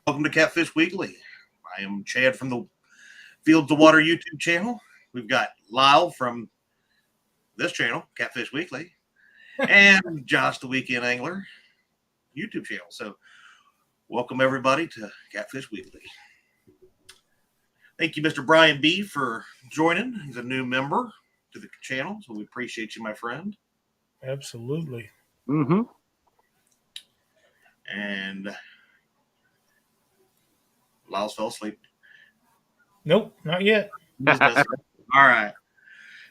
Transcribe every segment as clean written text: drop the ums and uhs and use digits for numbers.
Welcome to Catfish Weekly. I am Chad from the Fields of Water YouTube channel. We've got Lyle from this channel, Catfish Weekly, and Josh, the Weekend Angler YouTube channel. So welcome everybody to Catfish Weekly. Thank you, Mr. Brian B, for joining. He's a new member to the channel, so we appreciate you, my friend. Absolutely. Mm-hmm. And Lyle's fell asleep. Nope, not yet. All right.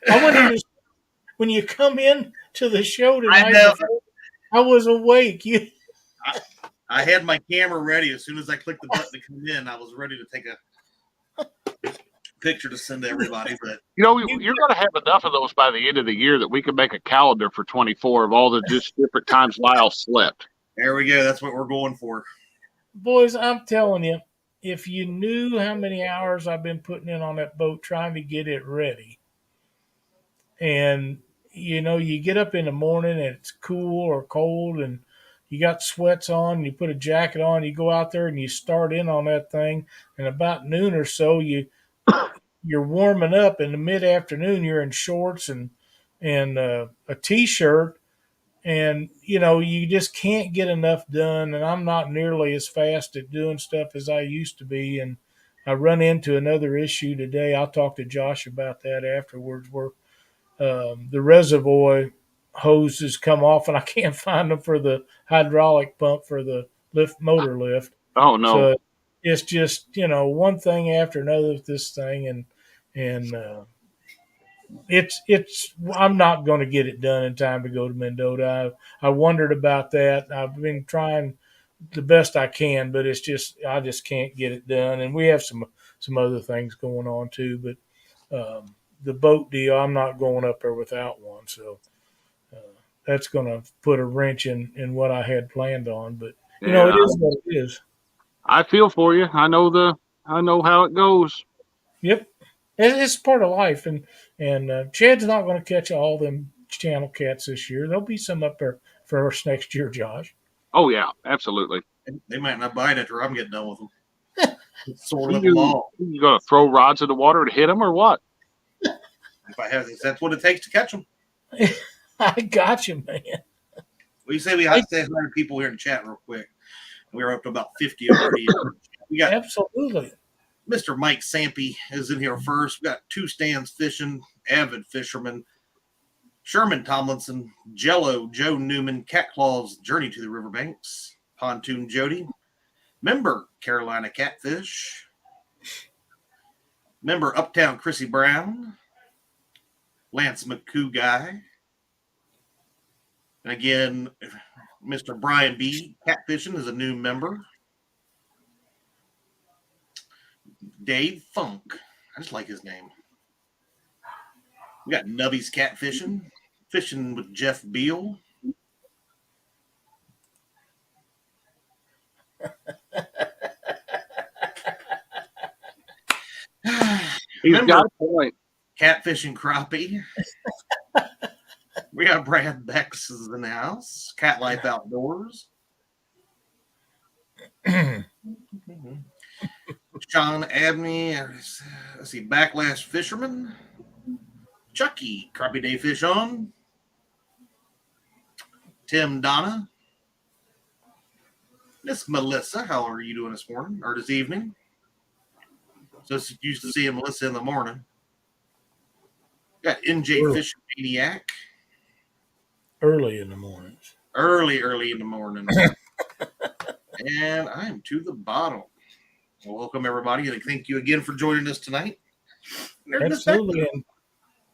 I wonder when you come in to the show tonight. I know. I was awake. I had my camera ready. As soon as I clicked the button to come in, I was ready to take a picture to send to everybody. But you're going to have enough of those by the end of the year that we can make a calendar for 24 of all the just different times Lyle slept. There we go. That's what we're going for. Boys, I'm telling you, if you knew how many hours I've been putting in on that boat trying to get it ready, and you get up in the morning and it's cool or cold and you got sweats on, you put a jacket on, you go out there and you start in on that thing, and about noon or so you're warming up. In the mid-afternoon you're in shorts and a t-shirt, and you just can't get enough done. And I'm not nearly as fast at doing stuff as I used to be, and I run into another issue today. I'll talk to Josh about that afterwards, where the reservoir hoses come off and I can't find them for the hydraulic pump for the motor lift. Oh no. So it's just, one thing after another with this thing, and it's I'm not going to get it done in time to go to Mendota. I wondered about that. I've been trying the best I can, but I just can't get it done. And we have some other things going on too, but the boat deal, I'm not going up there without one. So that's going to put a wrench in what I had planned on. But it is what it is. I feel for you. I know how it goes. Yep, it's part of life. And Chad's not going to catch all them channel cats this year. There'll be some up there for us next year, Josh. Oh yeah, absolutely. They might not bite it, or I'm getting done with them. You going to throw rods in the water to hit them, or what? If I have, that's what it takes to catch them. I got you, man. Well, you say we have to say 100 people here in chat real quick. We're up to about 50 already. We got absolutely. Mr. Mike Sampy is in here first. We got Two Stands Fishing, avid fisherman. Sherman Tomlinson, Jello, Joe Newman, Cat Claws, Journey to the Riverbanks, Pontoon Jody, member Carolina Catfish, member Uptown Chrissy Brown, Lance McCoo Guy, and again, Mr. Brian B. Catfishing is a new member. Dave Funk. I just like his name. We got Nubby's Catfishing, fishing with Jeff Beal. He's got a point. Catfishing Crappie. We got Brad Bex in the house. Cat Life Outdoors. Sean Abney. Let's see. Backlash Fisherman. Chucky. Crappie Day Fish On. Tim Donna. Miss Melissa. How are you doing this morning or this evening? So used to seeing Melissa in the morning. Got NJ Fishing Maniac. Early in the mornings. Early in the morning. And I'm to the bottom. Well, welcome, everybody, and thank you again for joining us tonight. Absolutely. And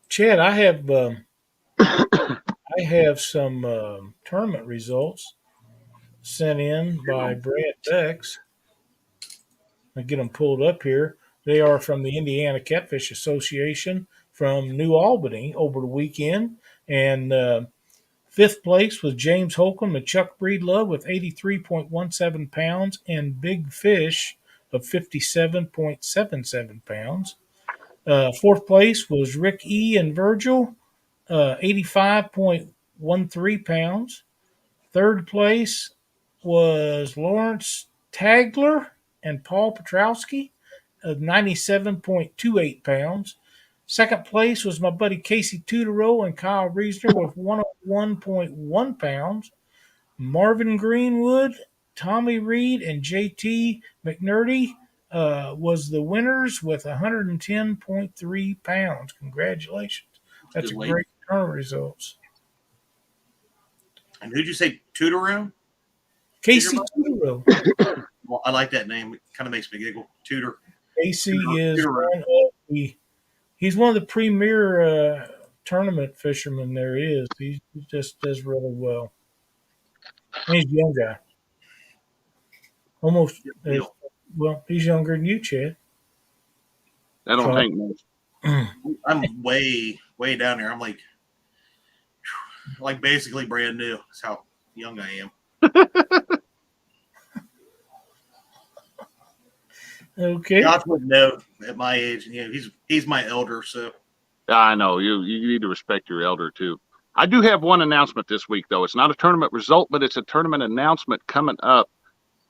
Chad, I have some tournament results sent in by Brad Bex. I get them pulled up here. They are from the Indiana Catfish Association from New Albany over the weekend. And fifth place was James Holcomb and Chuck Breedlove with 83.17 pounds and Big Fish of 57.77 pounds. Fourth place was Rick E. and Virgil, 85.13 pounds. Third place was Lawrence Tagler and Paul Petrowski of 97.28 pounds. Second place was my buddy Casey Tudorow and Kyle Reesner with 101.1 pounds. Marvin Greenwood, Tommy Reed, and JT McNerdy was the winners with 110.3 pounds. Congratulations. That's a great tournament results. And who'd you say, Tudorow? Casey Tudorow. Well, I like that name. It kind of makes me giggle. Tudor. Casey is he's one of the premier tournament fishermen there is. He just does really well. And he's a young guy. Almost well, he's younger than you, Chad. I don't think much. I'm way down there. I'm like basically brand new. That's how young I am. Okay. Josh would know at my age, and he's my elder, so I know you need to respect your elder too. I do have one announcement this week, though. It's not a tournament result, but it's a tournament announcement coming up,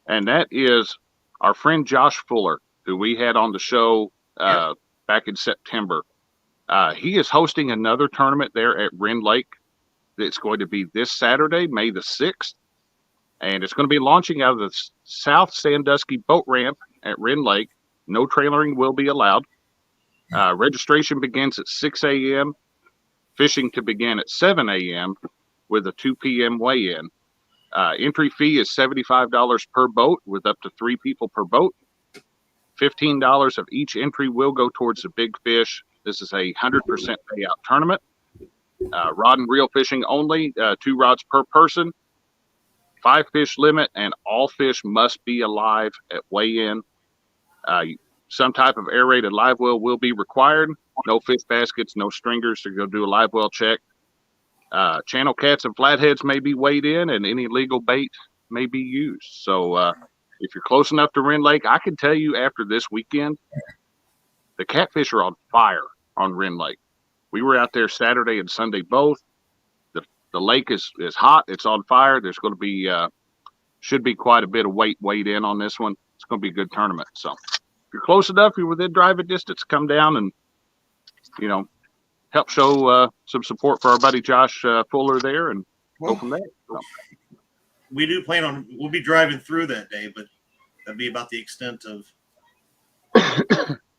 and that is our friend Josh Fuller, who we had on the show back in September. He is hosting another tournament there at Wren Lake. It's going to be this Saturday, May the 6th, and it's going to be launching out of the South Sandusky boat ramp at Wren Lake. No trailering will be allowed. Registration begins at 6 a.m., fishing to begin at 7 a.m. with a 2 p.m. weigh-in. Entry fee is $75 per boat with up to 3 people per boat. $15 of each entry will go towards the big fish. This is a 100% payout tournament. Rod and reel fishing only, 2 rods per person. 5 fish limit, and all fish must be alive at weigh-in. Some type of aerated live well will be required. No fish baskets, no stringers to go do a live well check. Channel cats and flatheads may be weighed in, and any legal bait may be used. So if you're close enough to Wren Lake, I can tell you after this weekend, the catfish are on fire on Wren Lake. We were out there Saturday and Sunday both. The lake is hot. It's on fire. There's going to be should be quite a bit of weight weighed in on this one. It's going to be a good tournament. So if you're close enough, you're within driving distance, come down and help show some support for our buddy Josh Fuller there, and go from there. So. We do plan on we'll be driving through that day, but that'd be about the extent of.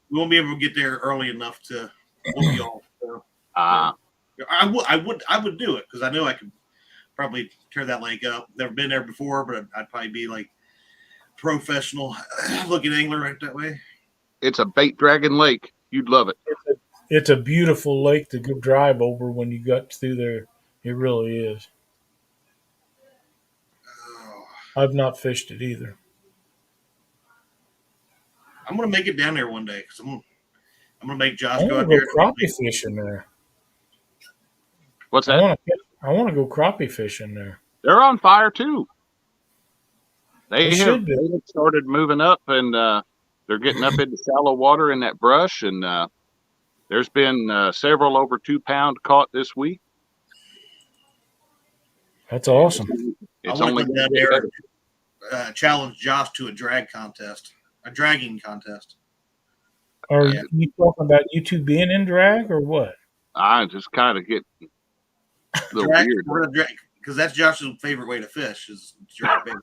We won't be able to get there early enough to whoop y'all. So. I would do it because I know I could probably tear that lake up. Never been there before, but I'd probably be like professional looking angler right that way. It's a bait dragon lake. You'd love it. It's a beautiful lake to go drive over when you got through there. It really is. I've not fished it either. I'm gonna make it down there one day because I'm gonna make Josh I go out want to there. go crappie fishing there. What's that? I want to go crappie fishing there. They're on fire too. They have started moving up, and they're getting up into shallow water in that brush. And there's been several over 2 pound caught this week. That's awesome. It's only down there. Challenge Josh to a dragging contest. Are you talking about you two being in drag or what? I just kind of get a little weird because that's Josh's favorite way to fish is drag bait.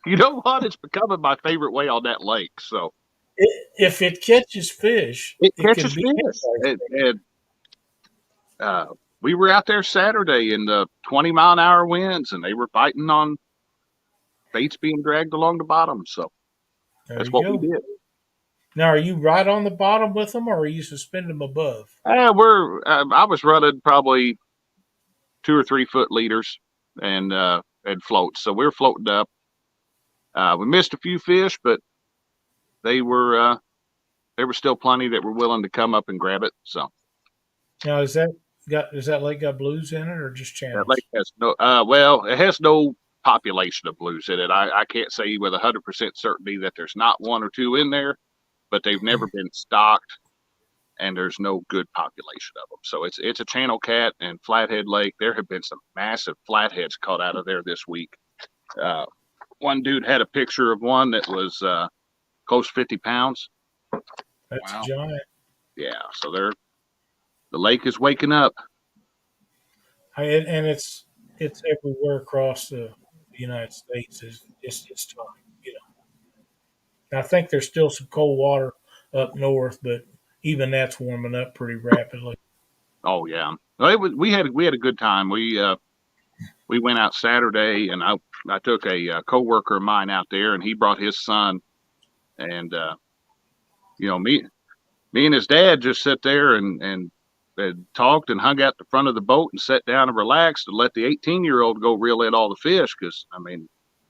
You know what? It's becoming my favorite way on that lake. So if it catches fish, it catches fish. And we were out there Saturday in the 20-mile-an-hour winds, and they were biting on baits being dragged along the bottom. So that's what we did. Now, are you right on the bottom with them, or are you suspending them above? I was running probably 2 or 3 foot leaders and floats, so we were floating up. We missed a few fish, but there were still plenty that were willing to come up and grab it. So now, is that lake got blues in it, or just channels? That lake has it has no population of blues in it. I can't say with 100% certainty that there's not 1 or 2 in there, but they've never been stocked, and there's no good population of them. So it's a channel cat and flathead lake. There have been some massive flatheads caught out of there this week. One dude had a picture of one that was close to 50 pounds. That's Wow. giant. Yeah, so the lake is waking up. And it's everywhere across the United States. It's time, you know. I think there's still some cold water up north, but even that's warming up pretty rapidly. Oh yeah, well, we had a good time. We went out Saturday, and I took a coworker of mine out there, and he brought his son, and me and his dad just sit there and talked and hung out the front of the boat and sat down and relaxed and let the 18-year-old go reel in all the fish, because I mean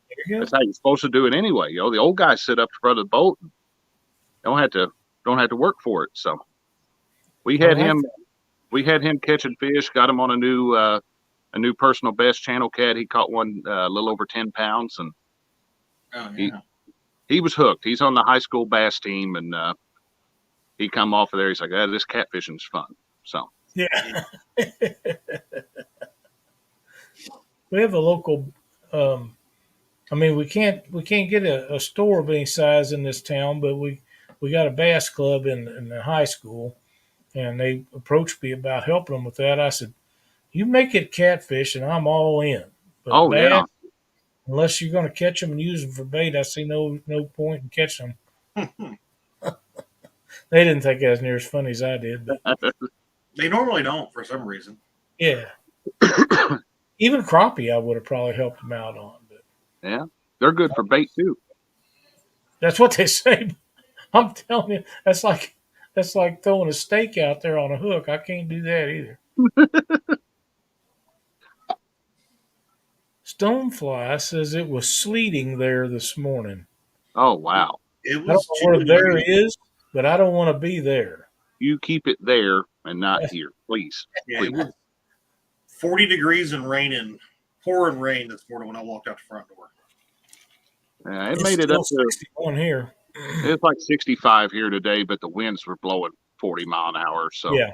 There you that's go. how you're supposed to do it anyway. The old guys sit up in front of the boat and don't have to work for it. So we I had like him that. we had him catching fish, got him on a new personal best channel cat. He caught one a little over 10 pounds, and Oh he yeah. he was hooked. He's on the high school bass team, and he come off of there. He's like, this catfishing's fun. So Yeah. We have a local. I mean, we can't get a store of any size in this town, but we got a bass club in the high school, and they approached me about helping them with that. I said, "You make it catfish, and I'm all in. But oh yeah, bass, unless you're going to catch them and use them for bait, I see no point in catching them." They didn't think that was near as funny as I did, but They normally don't for some reason. yeah, even crappie I would have probably helped them out on, but yeah, they're good for bait too. that's what they say. I'm telling you, that's like throwing a steak out there on a hook. I can't do that either. Stonefly says it was sleeting there this morning. Oh wow, It I don't was know where chilly. there is, but I don't want to be there. you keep it there and not here, please. Yeah, it was 40 degrees and raining, pouring rain this morning when I walked out the front door. It It's made it still up to 61 here. it's like 65 here today, but the winds were blowing 40 mile an hour. So Yeah,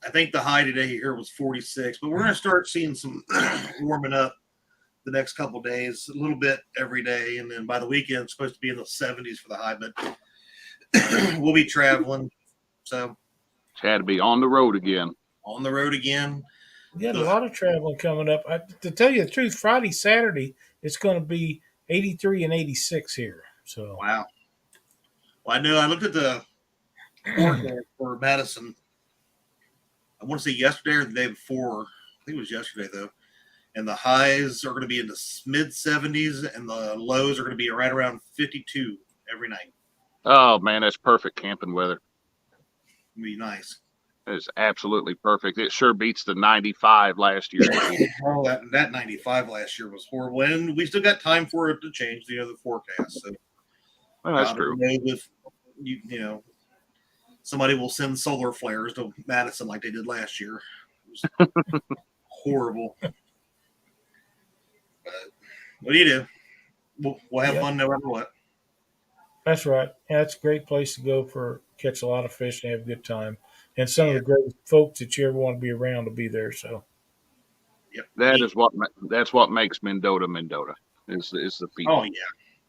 I think the high today here was 46, but we're going to start seeing some warming up the next couple days, a little bit every day, and then by the weekend it's supposed to be in the 70s for the high. But we'll be traveling, so had to be on the road again. on the road again. we got a lot of traveling coming up. To tell you the truth, Friday, Saturday, it's going to be 83 and 86 here. So Wow. Well, I know I looked at the forecast for Madison. I want to say yesterday or the day before. I think it was yesterday though. And the highs are going to be in the mid 70s, and the lows are going to be right around 52 every night. Oh man, that's perfect camping weather. It'll be nice. It's absolutely perfect. It sure beats the 95 last year. Oh, that 95 last year was horrible, and we still got time for it to change the forecast. So Well, that's God true. knows if you know somebody will send solar flares to Madison like they did last year. It was horrible. But what do you do? We'll have fun no matter what. that's right. Yeah, it's a great place to go for catch a lot of fish and have a good time. And some of the great folks that you ever want to be around will be there. So Yep. That's what makes Mendota Mendota. Is the people. Oh yeah,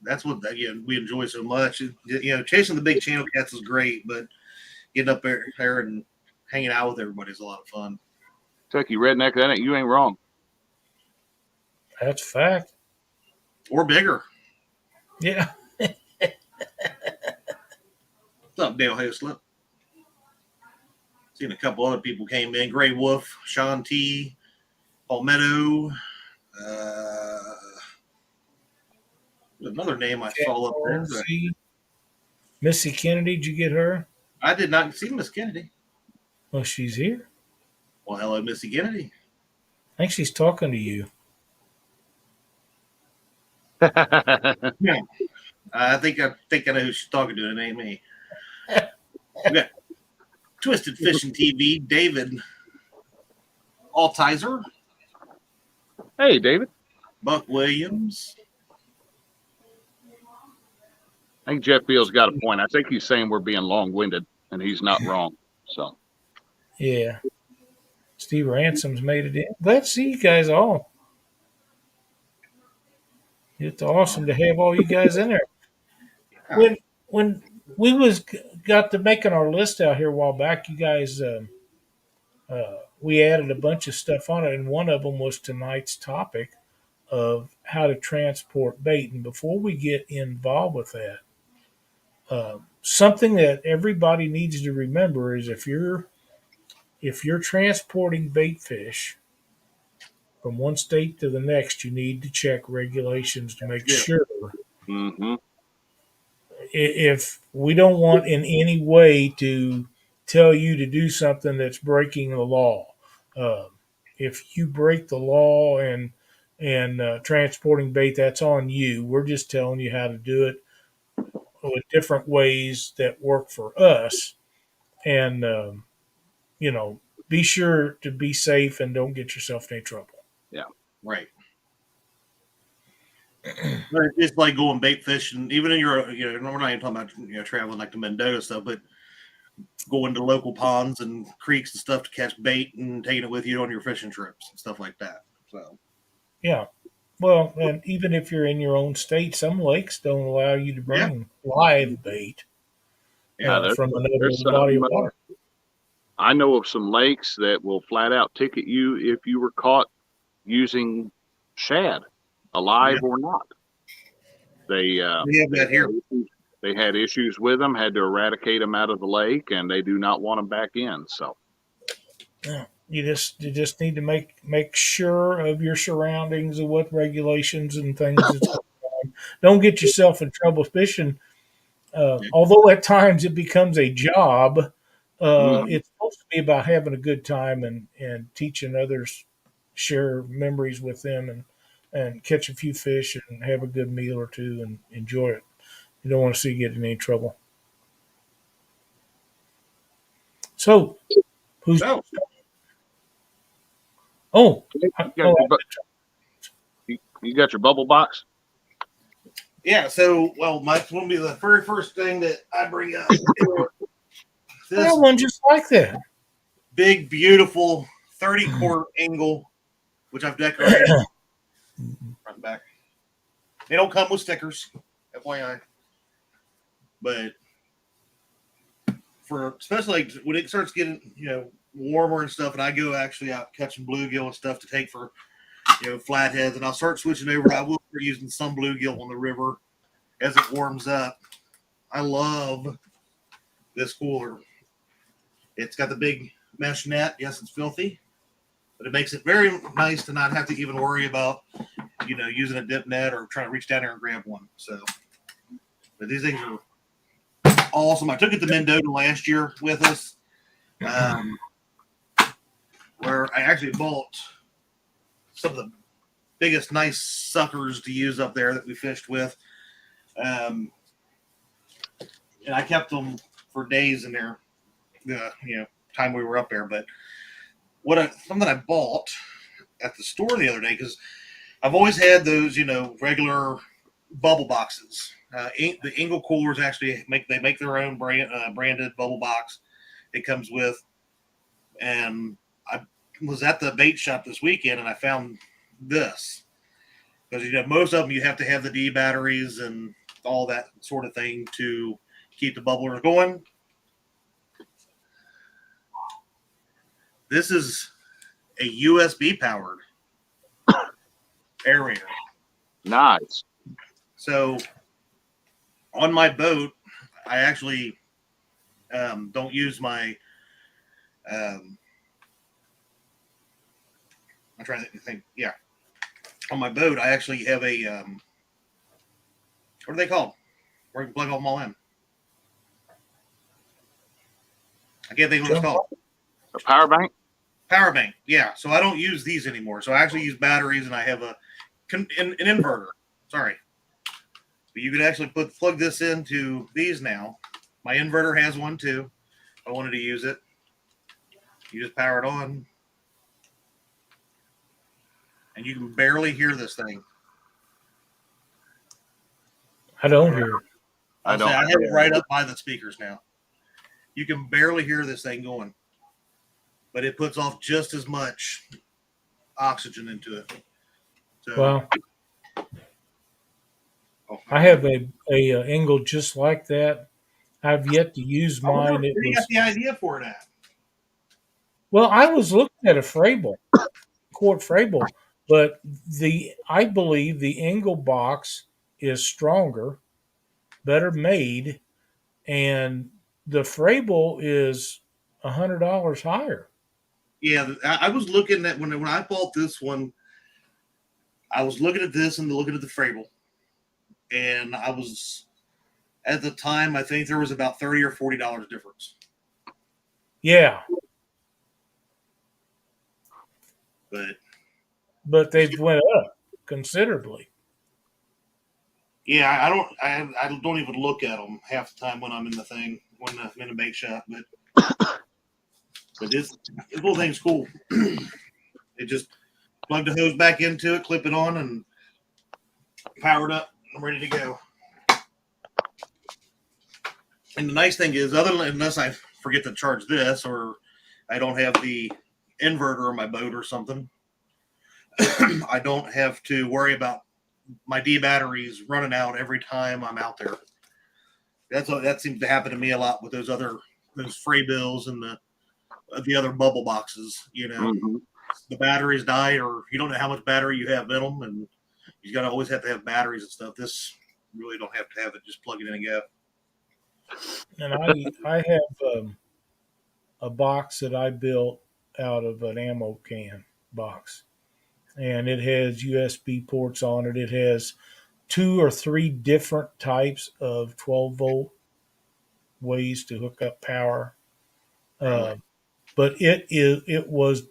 that's what we enjoy so much. Chasing the big channel cats is great, but getting up there and hanging out with everybody is a lot of fun. Kentucky redneck, you ain't wrong. that's a fact. Or bigger. Yeah. What's up, Dale Haslip? Seen a couple other people came in. Gray Wolf, Sean T, Palmetto. Another name I saw up there. Missy Kennedy, did you get her? I did not see Miss Kennedy. Well, she's here. Well, hello, Missy Kennedy. I think she's talking to you. Yeah. I think I know who she's talking to. It ain't me. We got Twisted Fishing TV, David Altizer, Hey, David. Buck Williams. I think Jeff Beal's got a point. I think he's saying we're being long-winded, and he's not wrong. So Yeah. Steve Ransom's made it in. Glad to see you guys all. It's awesome to have all you guys in there. Yeah. when we got to making our list out here a while back, you guys, we added a bunch of stuff on it, and one of them was tonight's topic of how to transport bait. And before we get involved with that, something that everybody needs to remember is if you're transporting bait fish from one state to the next, you need to check regulations to make Yeah. sure. Mm-hmm. If we don't want in any way to tell you to do something that's breaking the law, uh, if you break the law and transporting bait, that's on you. We're just telling you how to do it with different ways that work for us, and you know, be sure to be safe and don't get yourself in any trouble. Yeah. Right. But it's like going bait fishing, even in your, we're not even talking about, traveling like the Mendota stuff, but going to local ponds and creeks and stuff to catch bait and taking it with you on your fishing trips and stuff like that. So, Yeah. Well, and even if you're in your own state, some lakes don't allow you to yeah. bring live bait Yeah, from there's another body of some. water. I know of some lakes that will flat out ticket you if you were caught using shad, alive or not. We have that here. They had issues with them, had to eradicate them out of the lake, and they do not want them back in. So, Yeah. You just need to make sure of your surroundings and what regulations and things that's going on. Don't get yourself in trouble fishing. Although at times it becomes a job, it's supposed to be about having a good time and teaching others, share memories with them, and catch a few fish and have a good meal or two and enjoy it. You don't want to see you get in any trouble. So, who's So, oh, you got your bubble box? yeah. So, well, Mike's going to be the very first thing that I bring up. I got one just like that. Big, beautiful 30-quart angle, which I've decorated front and back. They don't come with stickers, FYI. But for especially like when it starts getting warmer and stuff, and I go actually out catching bluegill and stuff to take for flatheads, and I'll start switching over. I will start using some bluegill on the river as it warms up. I love this cooler. It's got the big mesh net. Yes, it's filthy, but it makes it very nice to not have to even worry about using a dip net or trying to reach down there and grab one. So, but these things are awesome. I took it to Mendota last year with us, where I actually bought some of the biggest nice suckers to use up there that we fished with. And I kept them for days in there, time we were up there. But something I bought at the store the other day, because I've always had those, regular bubble boxes. The Engel coolers actually make their own branded bubble box. It comes with, and I was at the bait shop this weekend and I found this, because most of them you have to have the D batteries and all that sort of thing to keep the bubblers going. This is a USB powered aerator. Nice. So on my boat, I actually don't use my. I'm trying to think. Yeah, on my boat, I actually have a. What are they called? Where you can plug them all in. I can't think of what it's called. A power bank? Power bank. Yeah. So I don't use these anymore. So I actually use batteries, and I have an inverter. Sorry. But you can actually plug this into these now. My inverter has one too. If I wanted to use it, you just power it on, and you can barely hear this thing. I don't hear it. I have it right up by the speakers now. You can barely hear this thing going, but it puts off just as much oxygen into it. So, Wow. Oh, I have a angle just like that. I've yet to use I wonder mine. where It you got was the idea for it at. well, I was looking at a Frable, quart Frable, but I believe the angle box is stronger, better made, and the Frable is $100 higher. Yeah, I was looking at when I bought this one. I was looking at this and looking at the Frable, and I was at the time I think there was about $30 or $40 difference. Yeah, But they've went up considerably. yeah, I don't even look at them half the time when I'm in the thing when I'm in a bake shop. But this whole thing's cool. It just plug the hose back into it, clip it on, and power it up. I'm ready to go. And the nice thing is, unless I forget to charge this or I don't have the inverter on my boat or something, I don't have to worry about my D batteries running out every time I'm out there. That seems to happen to me a lot with those fray bills and the other bubble boxes. Mm-hmm. The batteries die, or you don't know how much battery you have in them, and you got to always have to have batteries and stuff. This really don't have to have it; just plug it in and go. And I have a box that I built out of an ammo can box, and it has USB ports on it. It has 2 or 3 different types of 12-volt ways to hook up power. But it was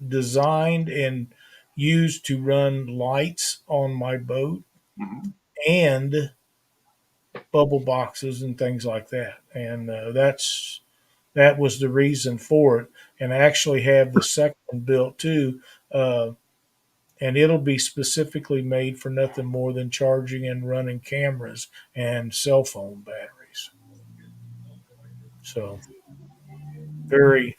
designed and used to run lights on my boat Mm-hmm. and bubble boxes and things like that. And that was the reason for it. And I actually have the second one built too. And it'll be specifically made for nothing more than charging and running cameras and cell phone batteries. So very,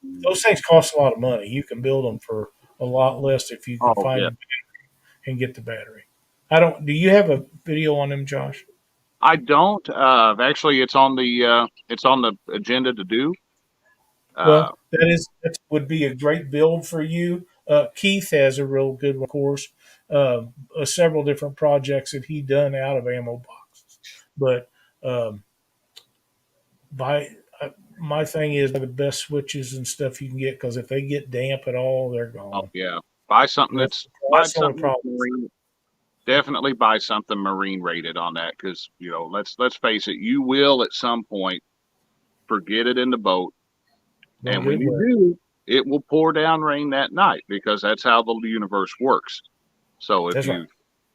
those things cost a lot of money. You can build them for a lot less if you can Oh find yeah. them and get the battery. I don't. Do you have a video on them, Josh? I don't. Actually, it's on the agenda to do. Well, that would be a great build for you. Keith has a real good one, of course. Several different projects that he done out of ammo boxes, but um, by my thing is the best switches and stuff you can get because if they get damp at all, they're Oh gone. yeah. Buy something That's, buy that's the only something problem. marine. Definitely buy something marine rated on that because let's face it, you will at some point forget it in the boat, Gonna and when get you wet. do, it will pour down rain that night because that's how the universe works. So That's right.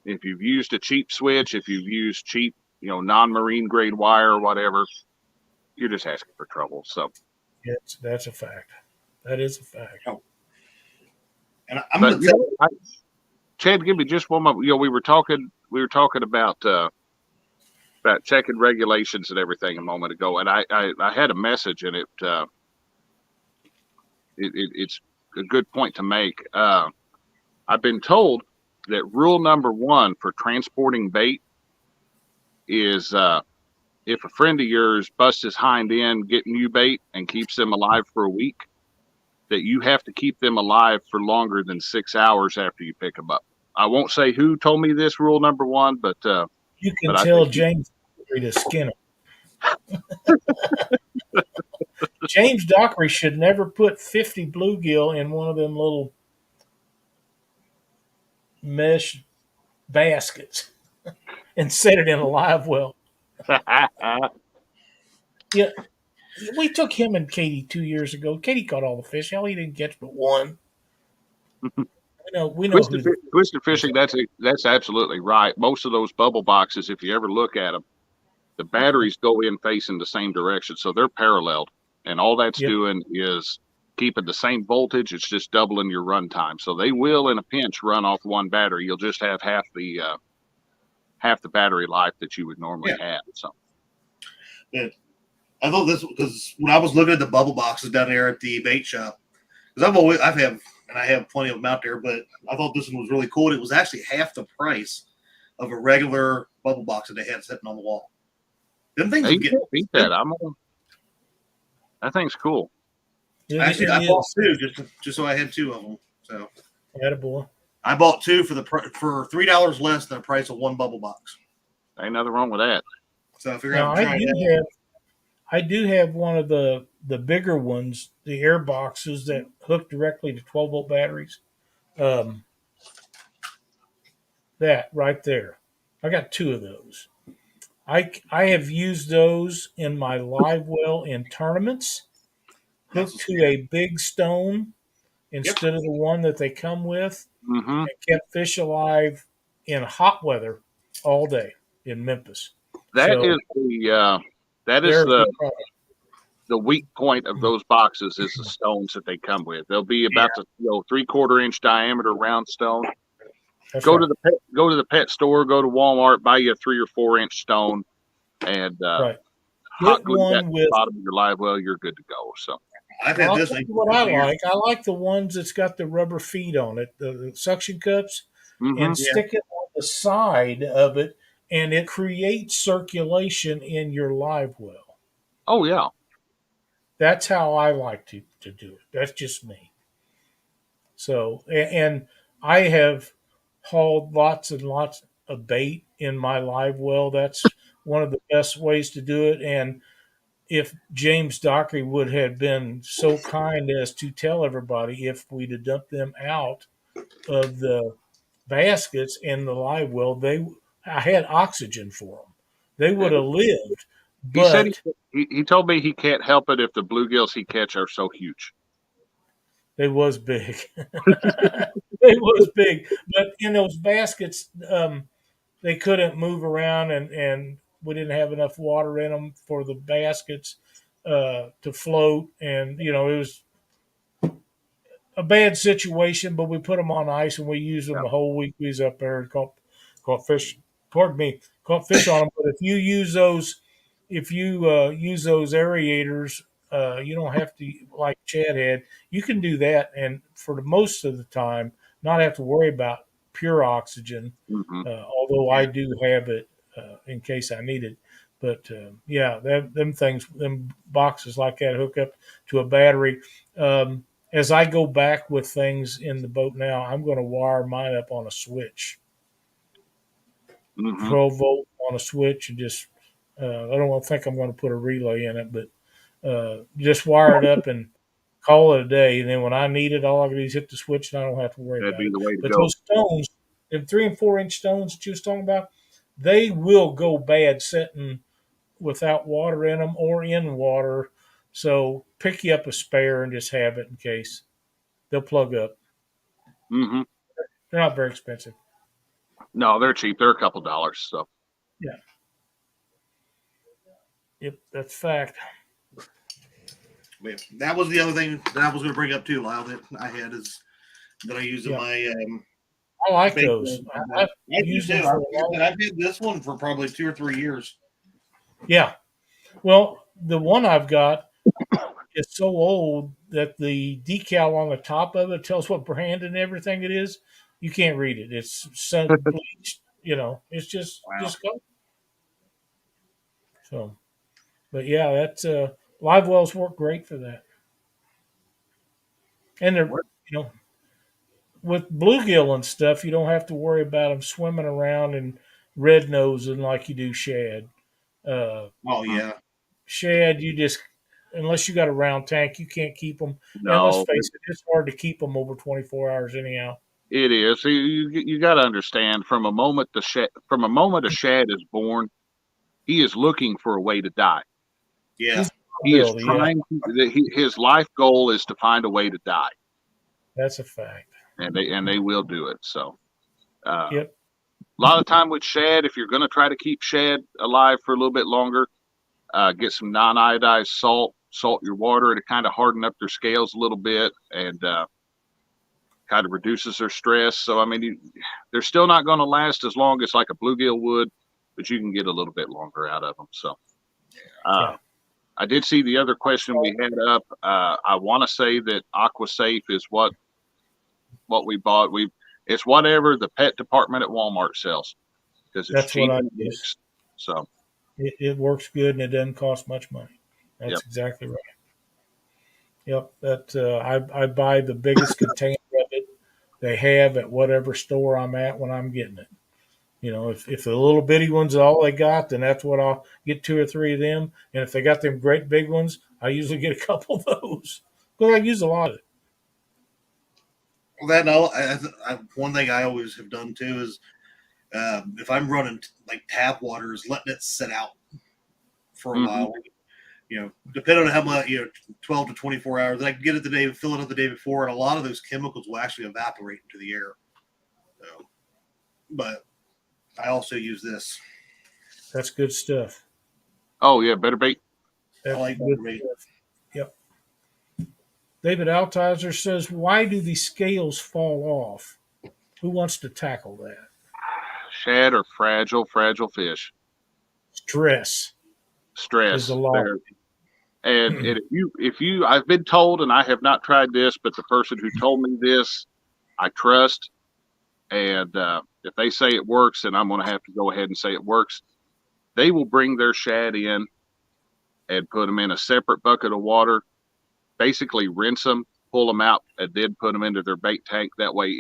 if you've used a cheap switch, if you've used cheap non-marine grade wire or whatever, you're just asking for trouble. So, That's a fact. That is a fact. Oh. And I'm but going to Chad, give me just one more. We were talking about checking regulations and everything a moment ago, and I had a message, and it's a good point to make. I've been told that rule number 1 for transporting bait is if a friend of yours busts his hind end getting you bait and keeps them alive for a week, that you have to keep them alive for longer than 6 hours after you pick them up. I won't say who told me this rule number 1, but You can I tell think James to skin him. James Dockery should never put 50 bluegill in one of them little mesh baskets and set it in a live well. Yeah, we took him and Katie 2 years ago. Katie caught all the fish. Hell, he didn't catch but one. We know who the twisted is. fishing. That's absolutely right. Most of those bubble boxes, if you ever look at them, the batteries go in facing the same direction, so they're paralleled, and all that's Yep. doing is keeping the same voltage. It's just doubling your run time. So they will, in a pinch, run off one battery. You'll just have half the battery life that you would normally have. So I thought this because when I was looking at the bubble boxes down there at the bait shop, because I have plenty of them out there, but I thought this one was really cool. It was actually half the price of a regular bubble box that they had sitting on the wall. Them things Hey, would you get. can't beat that. That thing's cool. Actually, I bought two just so I had two of them. So, attaboy. I bought two for $3 less than the price of one bubble box. Ain't nothing wrong with that. So I figured Now, I'd try that. I do have one of the bigger ones, the air boxes that hook directly to 12-volt batteries. That right there. I got two of those. I have used those in my live well in tournaments, hooked to a big stone instead of the one that they come with, Mm-hmm. and kept fish alive in hot weather all day in Memphis. That is the weak point of those boxes is the stones that they come with. They'll be about the 3/4 inch diameter round stone. Go to the pet store, go to Walmart, buy you a 3 or 4 inch stone, and hot glue that to the bottom of your live well. You're good to go. So I've had this. What I like the ones that's got the rubber feet on it, the suction cups, and stick it on the side of it, and it creates circulation in your live well. Oh yeah. That's how I like to do it. That's just me. So, and I have hauled lots and lots of bait in my live well. That's one of the best ways to do it. And if James Dockery would have been so kind as to tell everybody if we'd have dumped them out of the baskets in the live well, I had oxygen for them. They would have lived. But he said he told me he can't help it if the bluegills he catch are so huge. They was big. They was big. But in those baskets, they couldn't move around, and we didn't have enough water in them for the baskets to float. And, it was a bad situation, but we put them on ice, and we used them the whole week we was up there and caught fish. Pardon me, caught fish on them. But if you use those aerators, you don't have to, like Chad had. You can do that, and for the most of the time, not have to worry about pure oxygen. Although I do have it in case I need it. But them boxes like that hook up to a battery. As I go back with things in the boat now, I'm going to wire mine up on a switch. 12 volt on a switch, and just I don't think I'm going to put a relay in it, but just wire it up and call it a day. And then when I need it, all I can do is hit the switch, and I don't have to worry about it. That'd be the way to go. Those stones, the 3 and 4 inch stones that you was talking about, they will go bad sitting without water in them or in water. So pick you up a spare and just have it in case. They'll plug up. They're not very expensive. No, they're cheap. They're a couple dollars. So yeah. Yep, that's fact. That was the other thing that I was going to bring up too, Lyle, that I had is that I used in my. I like those. I've had this one for probably 2 or 3 years. Yeah. Well, the one I've got is so old that the decal on the top of it tells what brand and everything it is. You can't read it. It's sun bleached. It's just go. So, but yeah, that's live wells work great for that. And they're with bluegill and stuff, you don't have to worry about them swimming around and red nosing like you do shad. Shad, you just, unless you got a round tank, you can't keep them. No. And let's face it, it's hard to keep them over 24 hours anyhow. It is. You got to understand, from a moment a shad is born, he is looking for a way to die. Yeah. He is trying. His life goal is to find a way to die. That's a fact. And they will do it. So, yep. A lot of time with shad, if you're going to try to keep shad alive for a little bit longer, get some non-iodized salt your water to kind of harden up their scales a little bit, and kind of reduces their stress. So, I mean, they're still not going to last as long as like a bluegill would, but you can get a little bit longer out of them. So, I did see the other question we had up. I want to say that AquaSafe is what we bought. It's whatever the pet department at Walmart sells. because it's That's what cheap I and it use. works. So, It works good and it doesn't cost much money. That's yep. exactly right. Yep. That I buy the biggest container of it they have at whatever store I'm at when I'm getting it. You know, if the little bitty ones are all they got, then that's what I'll get 2 or 3 of them. And if they got them great big ones, I usually get a couple of those because I use a lot of it. Well, that no, one thing I always have done too is if I'm running like tap water, is letting it sit out for a while. You know, depending on how much, 12 to 24 hours. I can get it the day, fill it up the day before, and a lot of those chemicals will actually evaporate into the air. So, but I also use this. That's good stuff. Oh yeah, better bait. That's I like good that. stuff. Yep. David Altizer says, "Why do the scales fall off?" Who wants to tackle that? Shad are fragile fish. Stress is Stress. a lot. And if you, I've been told, and I have not tried this, but the person who told me this, I trust. And if they say it works, then I'm going to have to go ahead and say it works. They will bring their shad in and put them in a separate bucket of water, basically rinse them, pull them out, and then put them into their bait tank. That way,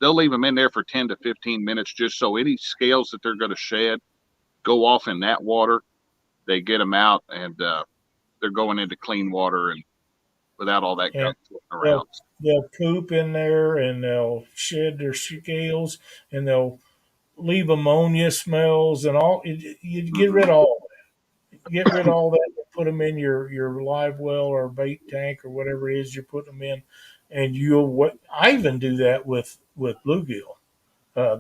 they'll leave them in there for 10 to 15 minutes just so any scales that they're going to shed go off in that water. They get them out, and they're going into clean water and without all that gunk around. They'll poop in there and they'll shed their scales and they'll leave ammonia smells and all. You get rid of all that. Get rid of all that. Put them in your live well or bait tank or whatever it is you're putting them in, and I even do that with bluegill.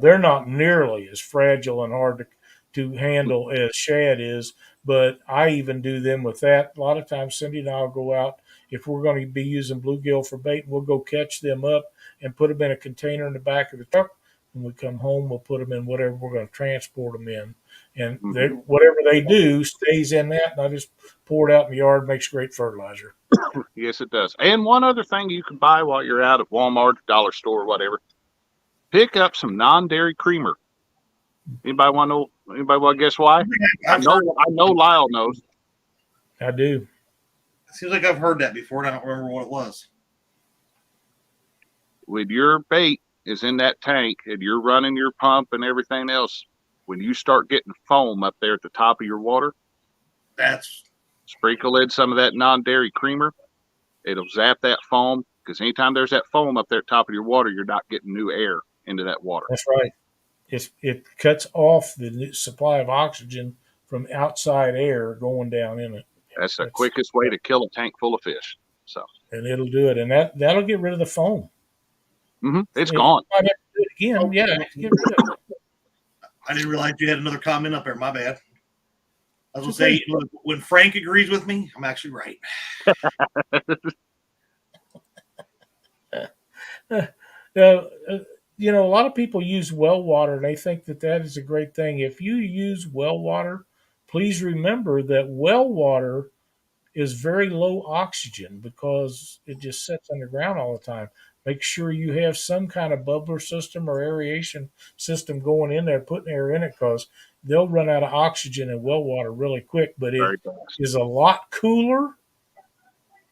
They're not nearly as fragile and hard to handle as shad is, but I even do them with that. A lot of times, Cindy and I will go out if we're going to be using bluegill for bait. We'll go catch them up and put them in a container in the back of the truck. When we come home, we'll put them in whatever we're going to transport them in, and whatever they do stays in that. And I just pour it out in the yard. Makes great fertilizer. Yes, it does. And one other thing you can buy while you're out at Walmart, dollar store, whatever. Pick up some non-dairy creamer. Anybody want to know? Anybody want to guess why? I know Lyle knows. I do. It seems like I've heard that before, and I don't remember what it was. When your bait is in that tank and you're running your pump and everything else, when you start getting foam up there at the top of your water, sprinkle in some of that non-dairy creamer. It'll zap that foam, because anytime there's that foam up there at the top of your water, you're not getting new air into that water. That's right. It cuts off the supply of oxygen from outside air going down in it. That's the quickest way to kill a tank full of fish. So, and it'll do it, and that'll get rid of the foam. It's gone. I have to do it again. Yeah, get rid of it. I didn't realize you had another comment up there. My bad. I was going to say, look, when Frank agrees with me, I'm actually right. A lot of people use well water, and they think that is a great thing. If you use well water, please remember that well water is very low oxygen because it just sits underground all the time. Make sure you have some kind of bubbler system or aeration system going in there, putting air in it, because they'll run out of oxygen in well water really quick. But it is a lot cooler,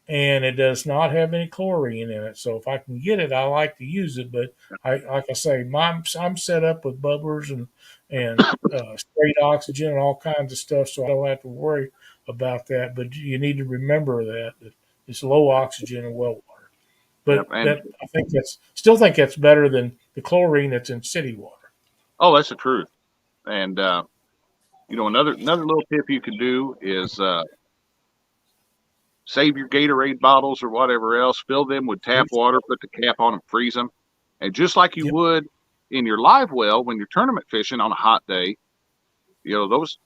and it does not have any chlorine in it. So if I can get it, I like to use it. But like I say, I'm set up with bubblers and straight oxygen and all kinds of stuff, so I don't have to worry about that. But you need to remember that it's low oxygen in well water. But I still think that's better than the chlorine that's in city water. Oh, that's the truth. And another little tip you can do is save your Gatorade bottles or whatever else, fill them with tap water, put the cap on them, freeze them. And just like you would in your live well when you're tournament fishing on a hot day, those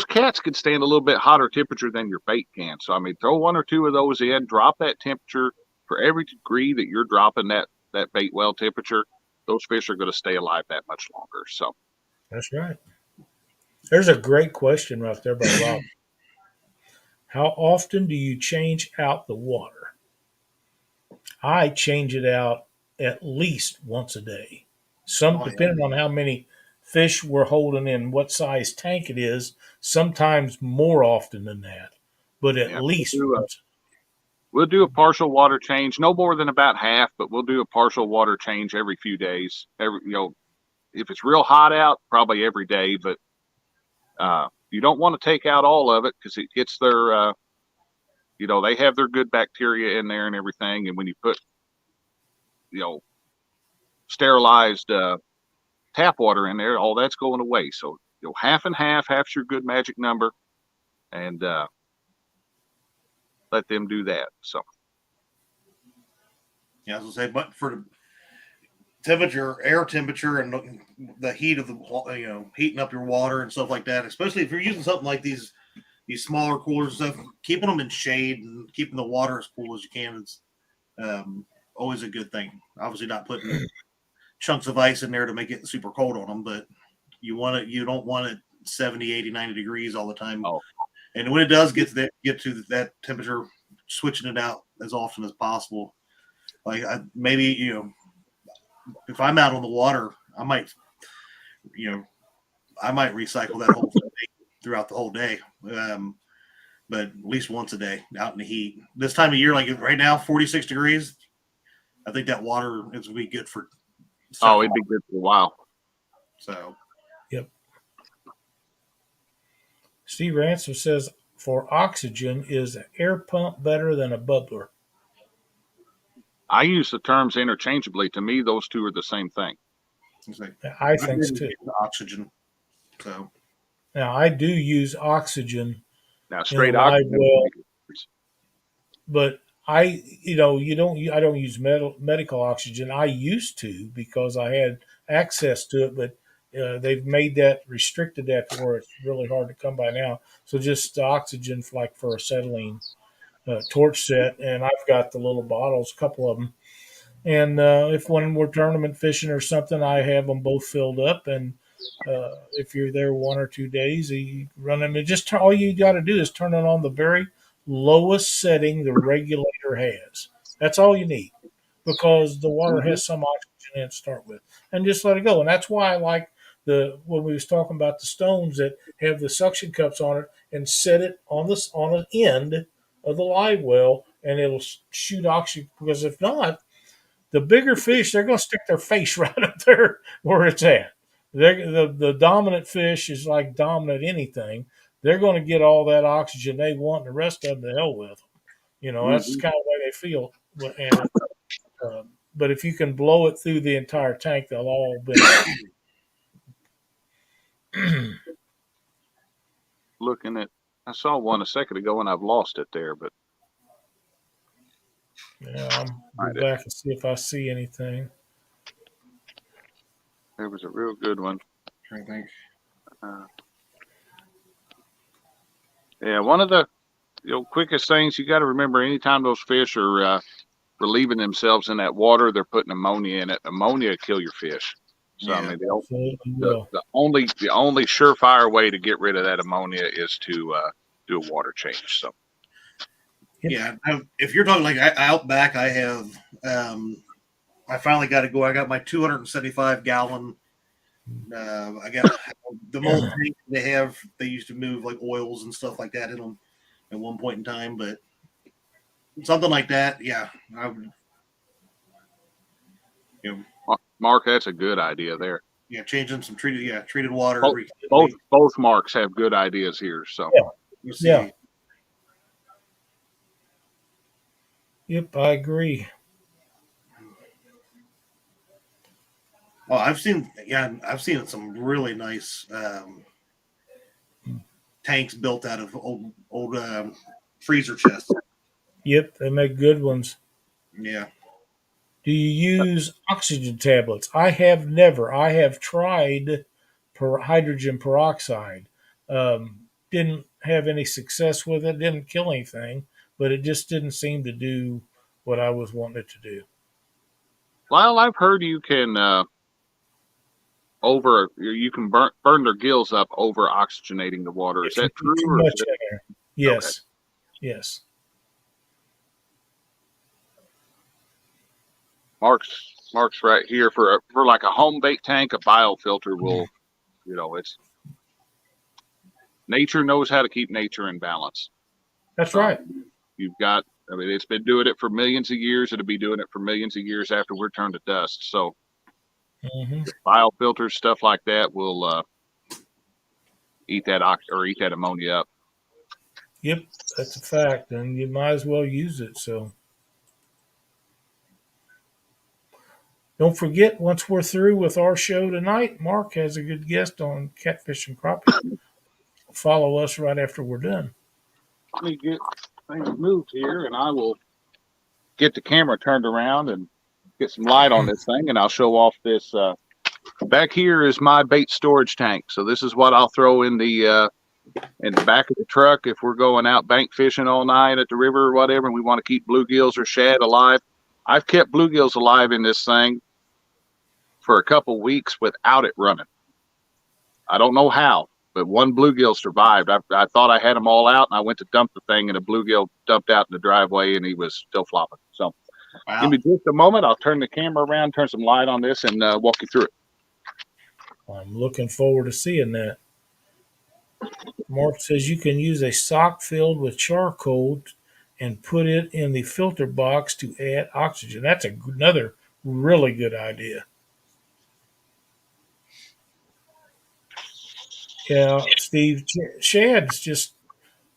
cats could stand a little bit hotter temperature than your bait can. So, throw 1 or 2 of those in, drop that temperature. For every degree that you're dropping that bait well temperature, those fish are going to stay alive that much longer. So that's right. There's a great question right there by Rob. How often do you change out the water? I change it out at least once a day. Depending on how many fish we're holding in, what size tank it is, sometimes more often than that, but at Yeah, least once. we'll do a partial water change, no more than about half, but we'll do a partial water change every few days. If it's real hot out, probably every day, but you don't want to take out all of it because it gets their, they have their good bacteria in there and everything. And when you put, sterilized tap water in there, all that's going away. So, half and half, half's your good magic number, and let them do that. So, yeah, I was gonna say, but for the temperature, air temperature, and the heat of the, heating up your water and stuff like that, especially if you're using something like these smaller coolers and stuff, keeping them in shade and keeping the water as cool as you can is always a good thing. Obviously, not putting chunks of ice in there to make it super cold on them, but you don't want it 70, 80, 90 degrees all the time. Oh. And when it does get to that temperature, switching it out as often as possible. Like maybe, if I'm out on the water, I might recycle that whole thing throughout the whole day. But at least once a day out in the heat. This time of year, like right now, 46 degrees, I think that water is going to be good for. it'd be good for a while. So. Yep. Steve Ransom says, for oxygen, is an air pump better than a bubbler? I use the terms interchangeably. To me, those two are the same thing. I think so too. Oxygen. So now I do use oxygen. Now straight oxygen. Well, but I don't use medical oxygen. I used to because I had access to it, but they've restricted that to where it's really hard to come by now. So just oxygen for acetylene torch set, and I've got the little bottles, a couple of them. And if when we're tournament fishing or something, I have them both filled up. And if you're there 1 or 2 days, you run them. And just all you got to do is turn it on the very lowest setting the regulator has. That's all you need, because the water has some oxygen in it to start with, and just let it go. And that's why I like when we was talking about the stones that have the suction cups on it, and set it on the end of the live well, and it'll shoot oxygen. Because if not, the bigger fish, they're going to stick their face right up there where it's at. The dominant fish is like dominant anything. They're going to get all that oxygen they want, and the rest of them, to hell with them. That's kind of the way they feel. But if you can blow it through the entire tank, they'll all be. Looking at, I saw one a second ago and I've lost it there, but. Yeah, I'll go back and see if I see anything. There was a real good one. I think. Yeah, one of the quickest things you got to remember: anytime those fish are relieving themselves in that water, they're putting ammonia in it. Ammonia will kill your fish. So I mean, the only surefire way to get rid of that ammonia is to do a water change. So. Yeah, if you're talking like out back, I have. I finally got to go. I got my 275 gallon. I got the mold tank they have. They used to move like oils and stuff like that in them at one point in time, but something like that, yeah, I would. Mark, that's a good idea there. Yeah, changing some treated water. Both Marks have good ideas here. So yeah. Yep, I agree. Oh, I've seen some really nice tanks built out of old freezer chests. Yep, they make good ones. Yeah. Do you use oxygen tablets? I have never. I have tried hydrogen peroxide. Didn't have any success with it. Didn't kill anything, but it just didn't seem to do what I was wanting it to do. Lyle, I've heard you can burn their gills up over oxygenating the water. Is that true? Too much in there. Yes. Okay. Yes. Mark's right here for like a home bait tank. A biofilter will You know, it's nature knows how to keep nature in balance. That's right. You've got, I mean, it's been doing it for millions of years. It'll be doing it for millions of years after we're turned to dust. So biofilters, stuff like that will eat that ammonia up. Yep, that's a fact, and you might as well use it. So don't forget, once we're through with our show tonight, Mark has a good guest on catfish and crappie. Follow us right after we're done. Let me get things moved here, and I will get the camera turned around and get some light on this thing, and I'll show off this. Back here is my bait storage tank. So this is what I'll throw in the back of the truck if we're going out bank fishing all night at the river or whatever, and we want to keep bluegills or shad alive. I've kept bluegills alive in this thing for a couple weeks without it running. I don't know how, but one bluegill survived. I thought I had them all out, and I went to dump the thing, and a bluegill dumped out in the driveway, and he was still flopping. So give me just a moment. I'll turn the camera around, turn some light on this, and walk you through it. I'm looking forward to seeing that. Mark says you can use a sock filled with charcoal and put it in the filter box to add oxygen. That's another really good idea. Yeah, Steve, shad's just,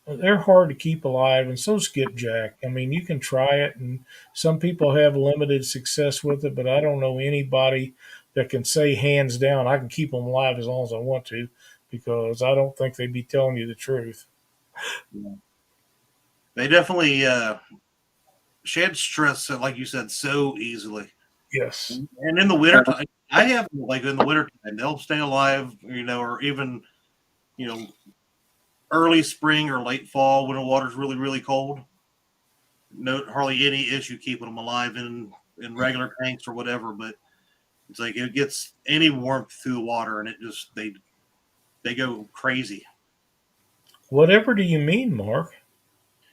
they're hard to keep alive, and so skipjack. I mean, you can try it, and some people have limited success with it, but I don't know anybody that can say hands down, I can keep them alive as long as I want to, because I don't think they'd be telling you the truth. They definitely shed stress, like you said, so easily. Yes. And in the winter time, I have like in the winter time, they'll stay alive, you know, or even, you know, early spring or late fall when the water's really, really cold. No, hardly any issue keeping them alive in regular tanks or whatever, but it's like it gets any warmth through the water and it just they go crazy. Whatever do you mean, Mark?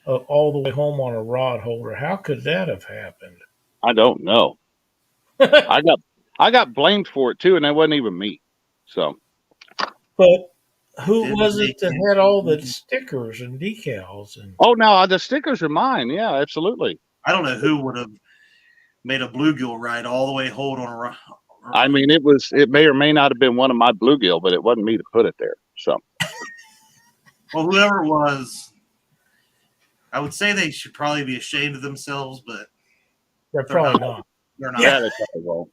All the way home on a rod holder. How could that have happened? I don't know. I got blamed for it too, and that wasn't even me. So, but who was it that had all the stickers and decals? And oh no, the stickers are mine. Yeah, absolutely. I don't know who would have made a bluegill ride all the way hold on a rod. I mean, it may or may not have been one of my bluegill, but it wasn't me to put it there. So, well, whoever it was, I would say they should probably be ashamed of themselves, but they're probably not. They're not. Yeah, they probably won't.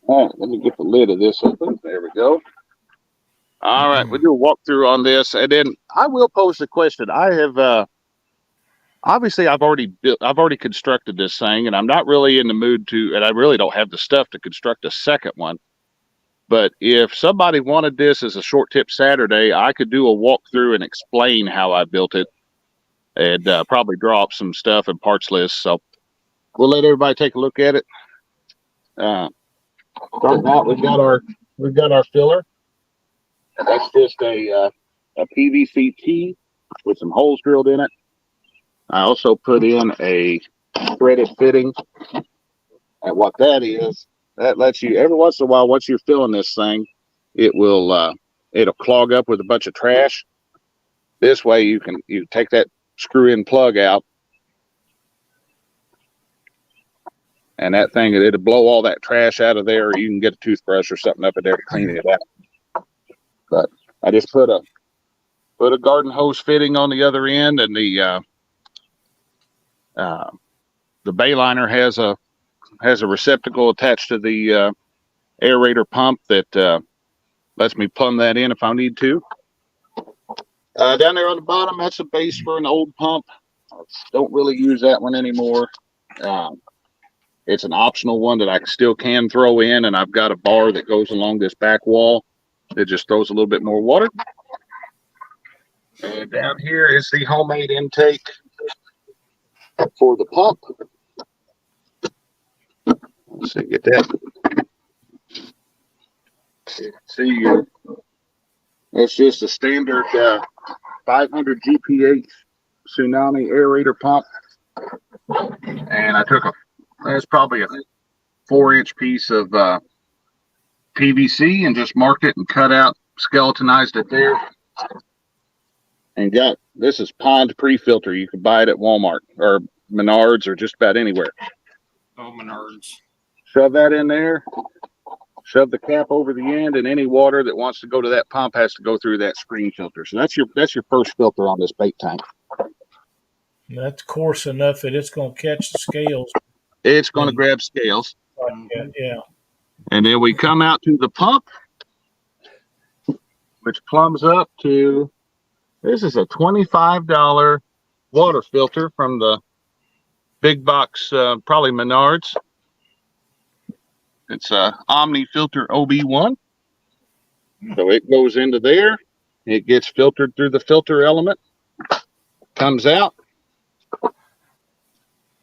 All right, let me get the lid of this open. There we go. All right, we'll do a walkthrough on this, and then I will pose the question. I have obviously I've already constructed this thing, and I'm not really in the mood to, and I really don't have the stuff to construct a second one. But if somebody wanted this as a short tip Saturday, I could do a walkthrough and explain how I built it, and probably draw up some stuff and parts lists. So we'll let everybody take a look at it. Starting out, we've got our filler, and that's just a PVC tee with some holes drilled in it. I also put in a threaded fitting, and what that is, that lets you, every once in a while, once you're filling this thing, it'll clog up with a bunch of trash. This way you take that screw-in plug out, and that thing, it'll blow all that trash out of there, or you can get a toothbrush or something up in there to clean it out. But I just put a garden hose fitting on the other end, and the bay liner has a receptacle attached to the aerator pump that lets me plumb that in if I need to. Down there on the bottom, that's a base for an old pump. I don't really use that one anymore. It's an optional one that I still can throw in, and I've got a bar that goes along this back wall that just throws a little bit more water. And down here is the homemade intake for the pump. Let's see, get that. See, it's just a standard 500 GPH Tsunami aerator pump, and I took that's probably 4-inch piece of PVC and just marked it and cut out, skeletonized it there. And this is pond pre-filter. You can buy it at Walmart or Menards or just about anywhere. Oh, Menards. Shove that in there. Shove the cap over the end, and any water that wants to go to that pump has to go through that screen filter. So that's your first filter on this bait tank. That's coarse enough that it's going to catch the scales. It's going to grab scales. Yeah. And then we come out to the pump, which plumbs up to, this is a $25 water filter from the big box, probably Menards. It's a Omni Filter OB1. So it goes into there. It gets filtered through the filter element, comes out,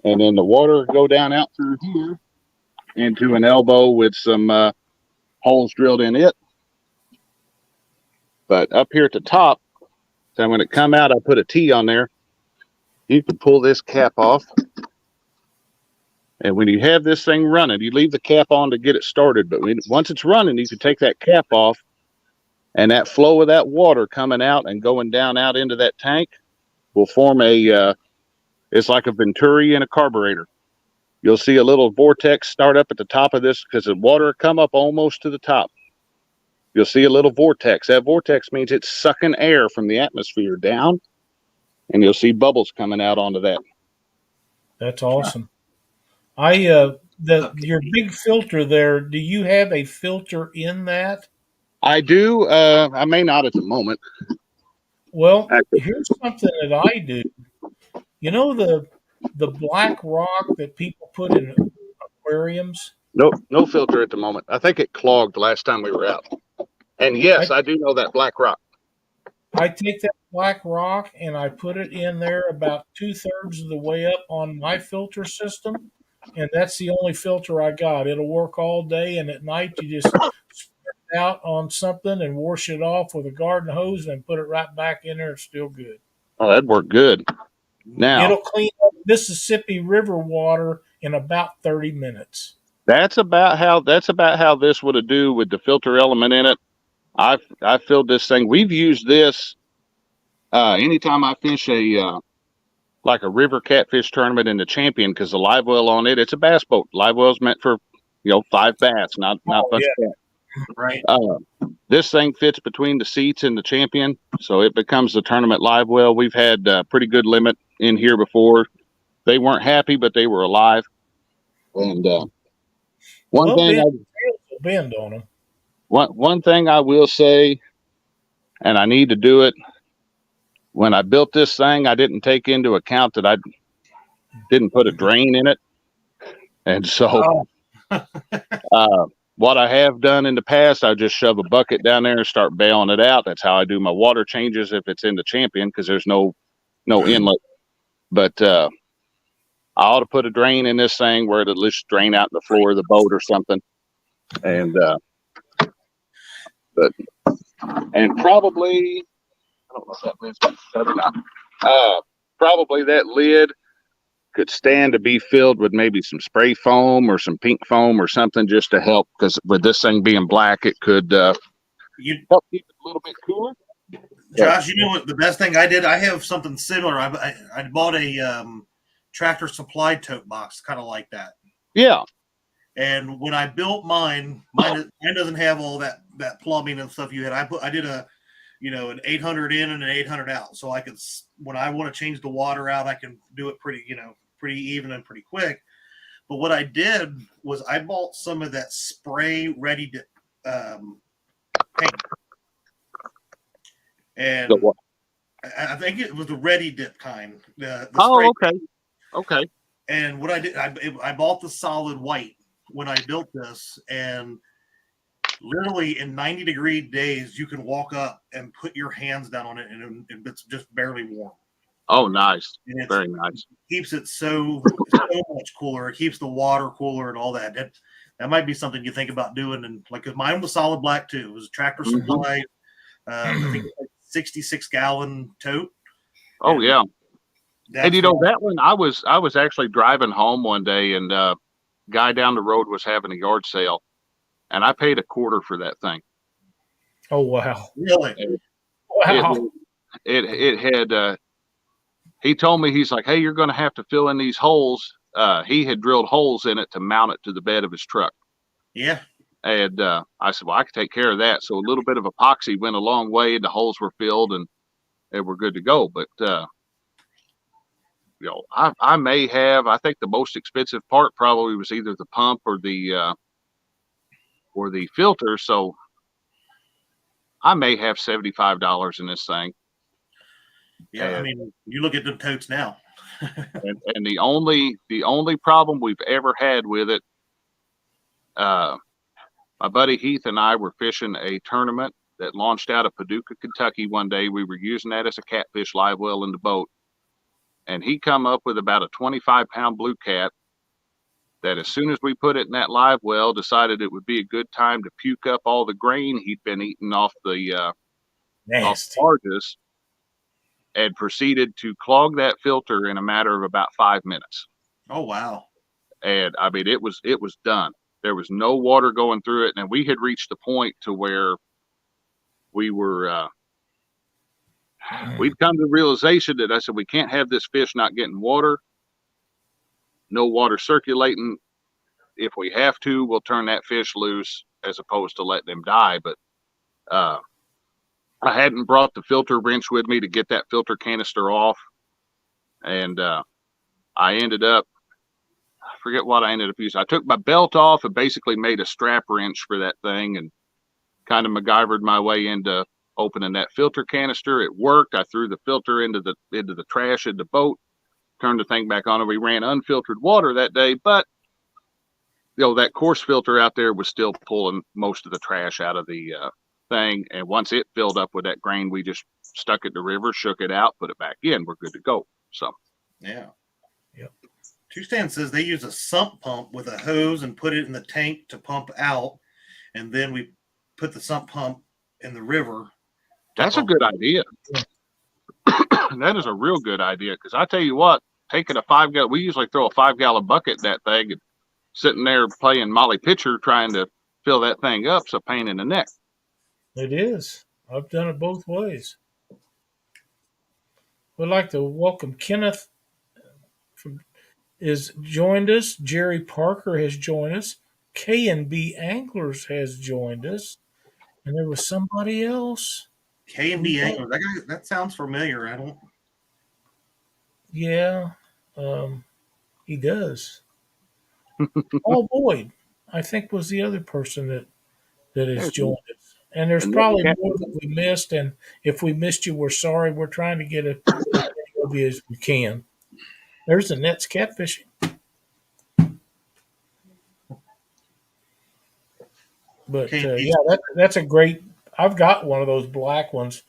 and then the water go down out through here into an elbow with some holes drilled in it. But up here at the top, so when it come out, I put a T on there. You can pull this cap off. And when you have this thing running, you leave the cap on to get it started. But once it's running, you can take that cap off, and that flow of that water coming out and going down out into that tank will form it's like a venturi in a carburetor. You'll see a little vortex start up at the top of this because the water come up almost to the top. You'll see a little vortex. That vortex means it's sucking air from the atmosphere down, and you'll see bubbles coming out onto that. That's awesome. Your big filter there, do you have a filter in that? I do. I may not at the moment. Well, here's something that I do. You know the black rock that people put in aquariums? No filter at the moment. I think it clogged last time we were out. And yes, I do know that black rock. I take that black rock and I put it in there about 2/3 of the way up on my filter system. And that's the only filter I got. It'll work all day, and at night you just spread it out on something and wash it off with a garden hose and put it right back in there. It's still good. Oh, that'd work good. Now it'll clean up Mississippi River water in about 30 minutes. That's about how this would do with the filter element in it. I filled this thing. We've used this anytime I fish like a river catfish tournament in the Champion, because the live well on it, it's a bass boat. Live well's meant for 5 bass, not bunch of cats. Right. This thing fits between the seats in the Champion, so it becomes the tournament live well. We've had pretty good limit in here before. They weren't happy, but they were alive. And one thing I will say, and I need to do it. When I built this thing, I didn't take into account that I didn't put a drain in it. And so what I have done in the past, I just shove a bucket down there and start bailing it out. That's how I do my water changes if it's in the Champion, because there's no inlet. But I ought to put a drain in this thing where it'll at least drain out the floor of the boat or something. And probably, I don't know if that lid's shut or not. Probably that lid could stand to be filled with maybe some spray foam or some pink foam or something, just to help, because with this thing being black, it could help keep it a little bit cooler. Josh, you know what? The best thing I did, I have something similar. I bought a Tractor Supply tote box, kind of like that. Yeah. And when I built mine doesn't have all that plumbing and stuff you had. I did an 800 in and an 800 out, so I could, when I want to change the water out, I can do it pretty even and pretty quick. But what I did was I bought some of that spray ready to paint, and I think it was the ready dip kind. The spray. Okay. And what I did, I bought the solid white when I built this, and literally in 90-degree days, you can walk up and put your hands down on it, and it's just barely warm. Oh, nice. Very nice. It keeps it so much cooler. It keeps the water cooler and all that. That might be something you think about doing. And like, mine was solid black too. It was a Tractor Supply, I think it was like 66-gallon tote. Oh, yeah. And that one, I was actually driving home one day, and Guy down the road was having a yard sale, and I paid $0.25 for that thing. Oh wow! Really? And Wow! it had. He told me, he's like, hey, you're going to have to fill in these holes. He had drilled holes in it to mount it to the bed of his truck. Yeah. And I said, well, I can take care of that. So a little bit of epoxy went a long way, and the holes were filled, and we're good to go. But you know, I may have. I think the most expensive part probably was either the pump or the filter. So I may have $75 in this thing. Yeah, And, I mean, you look at the totes now. and the only problem we've ever had with it, my buddy Heath and I were fishing a tournament that launched out of Paducah, Kentucky one day. We were using that as a catfish live well in the boat. And he come up with about a 25-pound blue cat that as soon as we put it in that live well, decided it would be a good time to puke up all the grain he'd been eating off the barges, and proceeded to clog that filter in a matter of about 5 minutes. Oh, wow. And I mean, it was done. There was no water going through it. And we had reached the point to where we were, we'd come to the realization that I said, we can't have this fish not getting water, no water circulating. If we have to, we'll turn that fish loose as opposed to letting him die. But I hadn't brought the filter wrench with me to get that filter canister off. And I ended up, I forget what I ended up using. I took my belt off and basically made a strap wrench for that thing and kind of MacGyvered my way into opening that filter canister. It worked. I threw the filter into the trash in the boat, turned the thing back on, and we ran unfiltered water that day. But you know, that coarse filter out there was still pulling most of the trash out of the thing. And once it filled up with that grain, we just stuck it in the river, shook it out, put it back in. We're good to go. So yeah. Yep. Two Stand says they use a sump pump with a hose and put it in the tank to pump out, and then we put the sump pump in the river. That's a good idea. That is a real good idea, because I tell you what, taking a 5-gallon, we usually throw a 5-gallon bucket in that thing, and sitting there playing Molly Pitcher trying to fill that thing up, so pain in the neck. It is. I've done it both ways. We'd like to welcome Kenneth is joined us. Jerry Parker has joined us. K&B Anglers has joined us. And there was somebody else. K&B Anglers. That sounds familiar. I don't. Yeah, he does. Paul Boyd, I think, was the other person that has joined us. And there's probably more that we missed. And if we missed you, we're sorry. We're trying to get as many of you as we can. There's the nets catfishing. But that's a great. I've got one of those black ones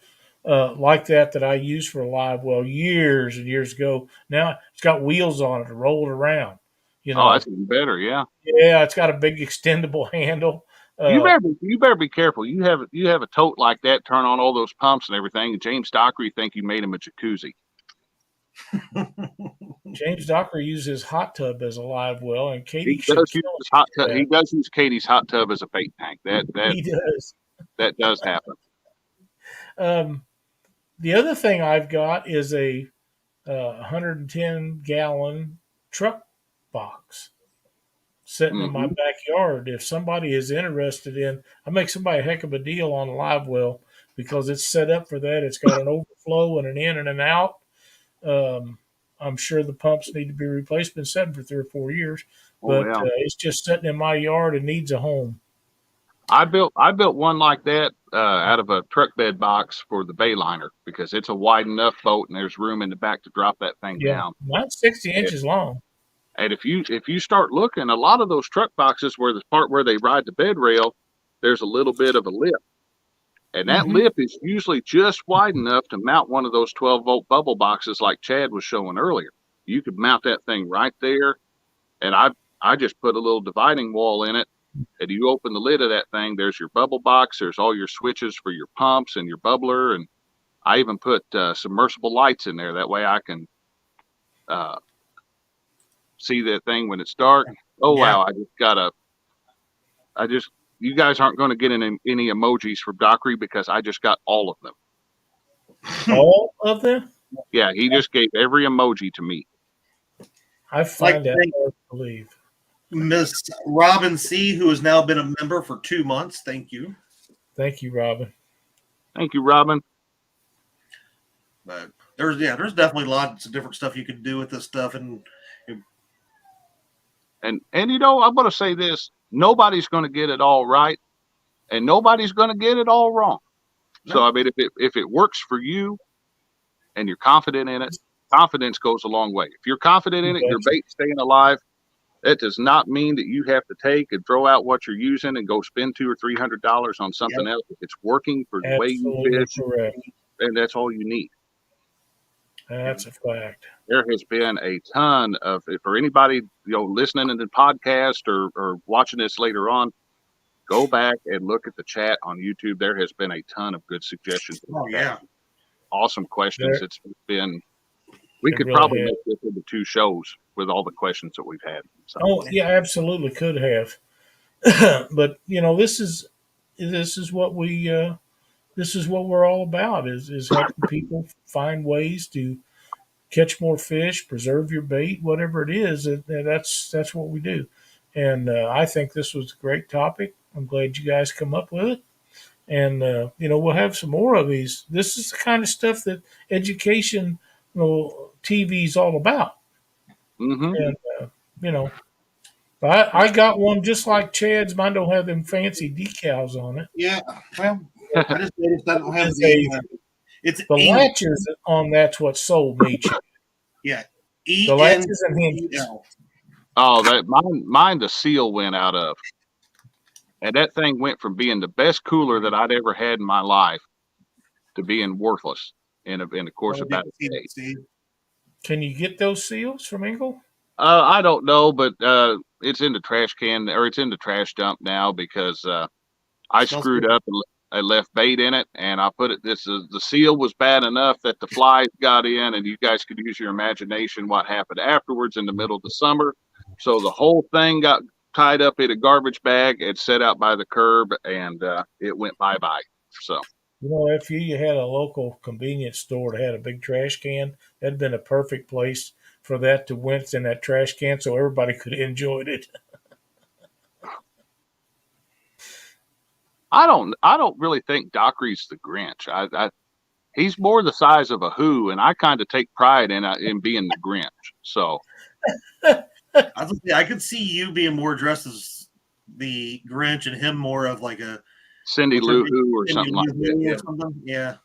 like that I used for a live well years and years ago. Now it's got wheels on it to roll it around. You know, oh, that's even better. Yeah. Yeah, it's got a big extendable handle. You better be careful. You have a tote like that, turn on all those pumps and everything, and James Dockery think you made him a jacuzzi. James Dockery uses hot tub as a live well, and Katie he does use Katie's hot tub as a bait tank. He does. That does happen. The other thing I've got is a 110-gallon truck box sitting in my backyard. If somebody is interested in, I make somebody a heck of a deal on a live well because it's set up for that. It's got an overflow and an in and an out. I'm sure the pumps need to be replaced. Been sitting for 3 or 4 years, but it's just sitting in my yard and needs a home. I built one like that out of a truck bed box for the Bayliner because it's a wide enough boat and there's room in the back to drop that thing down. Mine's 60 inches long. And if you start looking, a lot of those truck boxes where the part where they ride the bed rail, there's a little bit of a lip. And that lip is usually just wide enough to mount one of those 12-volt bubble boxes like Chad was showing earlier. You could mount that thing right there. And I just put a little dividing wall in it. And you open the lid of that thing, there's your bubble box. There's all your switches for your pumps and your bubbler. And I even put submersible lights in there. That way I can see that thing when it's dark. Oh, Yeah. wow. You guys aren't going to get any emojis from Dockery because I just got all of them. All of them? Yeah, he just gave every emoji to me. I find that hard to believe. Miss Robin C., who has now been a member for 2 months. Thank you. Thank you, Robin. Thank you, Robin. But there's definitely lots of different stuff you could do with this stuff, and I'm going to say this: nobody's going to get it all right, and nobody's going to get it all wrong. No. So I mean, if it works for you, and you're confident in it, confidence goes a long way. If you're confident in it, your bait's staying alive. That does not mean that you have to take and throw out what you're using and go spend $200 or $300 on something else. If it's working for the way you fish, and that's all you need. That's a fact. There has been a ton of, for anybody listening to the podcast or watching this later on, go back and look at the chat on YouTube. There has been a ton of good suggestions. Oh yeah, awesome questions. It's been. We could really probably make this into 2 shows with all the questions that we've had. So. Oh yeah, absolutely could have. But this is what we're all about is helping people find ways to catch more fish, preserve your bait, whatever it is. That's what we do. And I think this was a great topic. I'm glad you guys come up with it. And we'll have some more of these. This is the kind of stuff that education, TV is all about. Mm-hmm. And I got one just like Chad's. Mine don't have them fancy decals on it. Yeah, well, I just noticed I don't have it's the latches on. That's what sold me. Yeah, the latches and hinges. Oh, mine the seal went out of, and that thing went from being the best cooler that I'd ever had in my life to being worthless in the course of about a day. Can you get those seals from Engel? I don't know, but it's in the trash can, or it's in the trash dump now because I screwed up and I left bait in it, and I put it. The seal was bad enough that the flies got in, and you guys could use your imagination what happened afterwards in the middle of the summer. So the whole thing got tied up in a garbage bag and set out by the curb, and it went bye-bye. So. If you had a local convenience store that had a big trash can, that'd been a perfect place for that to went in that trash can so everybody could have enjoyed it. I don't really think Dockery's the Grinch. He's more the size of a who, and I kind of take pride in being the Grinch. So I could see you being more dressed as the Grinch and him more of like a Cindy Lou Who or something like that. Yeah.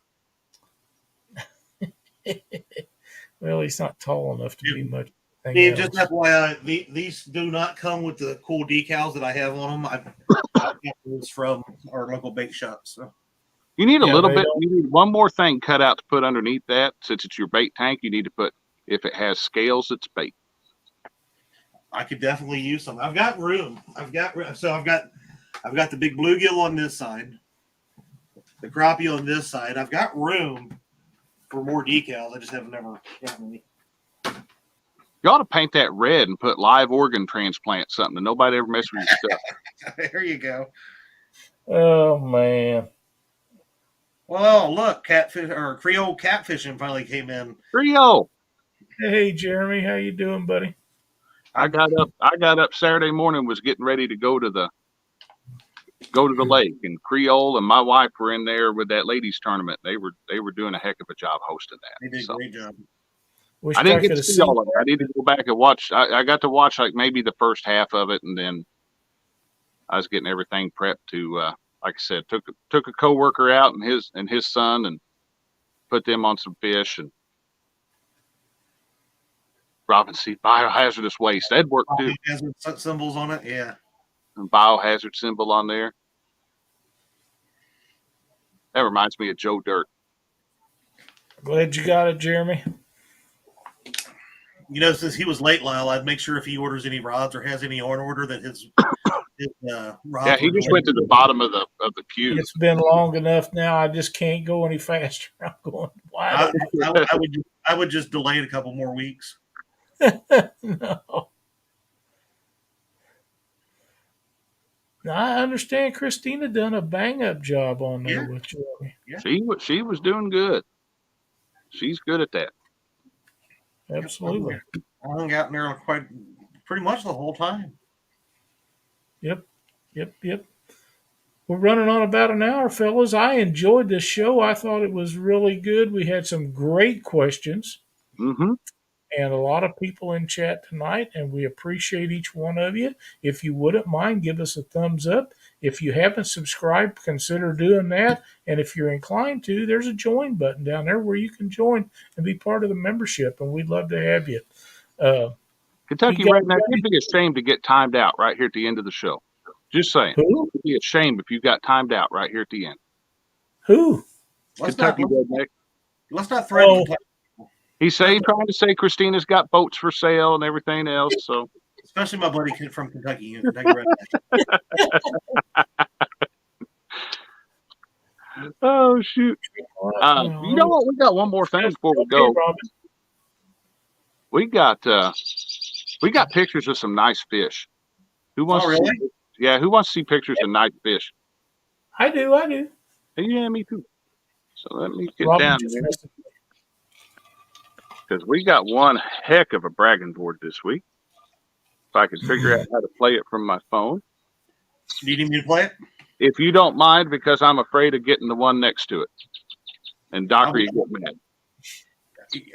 Well, he's not tall enough to be much. Yeah, just FYI, these do not come with the cool decals that I have on them. I got those from our local bait shop. So you need a little bit. You need one more thing cut out to put underneath that. Since it's your bait tank, you need to put, if it has scales, it's bait. I could definitely use some. I've got room. I've got the big bluegill on this side, the crappie on this side. I've got room for more decals. I just have never gotten any. You ought to paint that red and put live organ transplant, something that nobody ever messes with your stuff. There you go. Oh man. Well, look, catfish or Creole catfishing finally came in. Creole. Hey Jeremy, how you doing, buddy? I got up Saturday morning, was getting ready to go to the lake, and Creole and my wife were in there with that ladies tournament. They were doing a heck of a job hosting that. They did a great job. I didn't get to see all of it. I need to go back and watch. I got to watch like maybe the first half of it, and then I was getting everything prepped to, like I said, took a coworker out and his son and put them on some fish, and Robin C. biohazardous waste. That'd work too. Biohazard symbols on it, yeah. And biohazard symbol on there. That reminds me of Joe Dirt. Glad you got it, Jeremy. Since he was late, Lyle, I'd make sure if he orders any rods or has any on order that his rods. Yeah, he just went to the bottom of the queue. It's been long enough now. I just can't go any faster. I'm going wild. I would just delay it a couple more weeks. No. I understand Christina done a bang up job on there Yeah. with Joey. Yeah. She was doing good. She's good at that. Absolutely. I hung out in there pretty much the whole time. Yep. We're running on about an hour, fellas. I enjoyed this show. I thought it was really good. We had some great questions Mm-hmm. and a lot of people in chat tonight, and we appreciate each one of you. If you wouldn't mind, give us a thumbs up. If you haven't subscribed, consider doing that. And if you're inclined to, there's a join button down there where you can join and be part of the membership, and we'd love to have you. Kentucky You got- Redneck, you'd be ashamed to get timed out right here at the end of the show. Just saying. Who? You'd be ashamed if you got timed out right here at the end. Who? Kentucky Redneck. Let's not threaten. Oh. He's trying to say Christina's got boats for sale and everything else. So, Especially my buddy from Kentucky. Redneck. oh shoot! You know what? We got one more thing before we go. We got pictures of some nice fish. Who wants? Oh, really? Who wants to see pictures of nice fish? I do. Yeah, me too. So let me get Robin down just there messaged me. because we got one heck of a bragging board this week. If I could figure out how to play it from my phone. Do you need me to play it? If you don't mind, because I'm afraid of getting the one next to it. And Doctor, you get mad.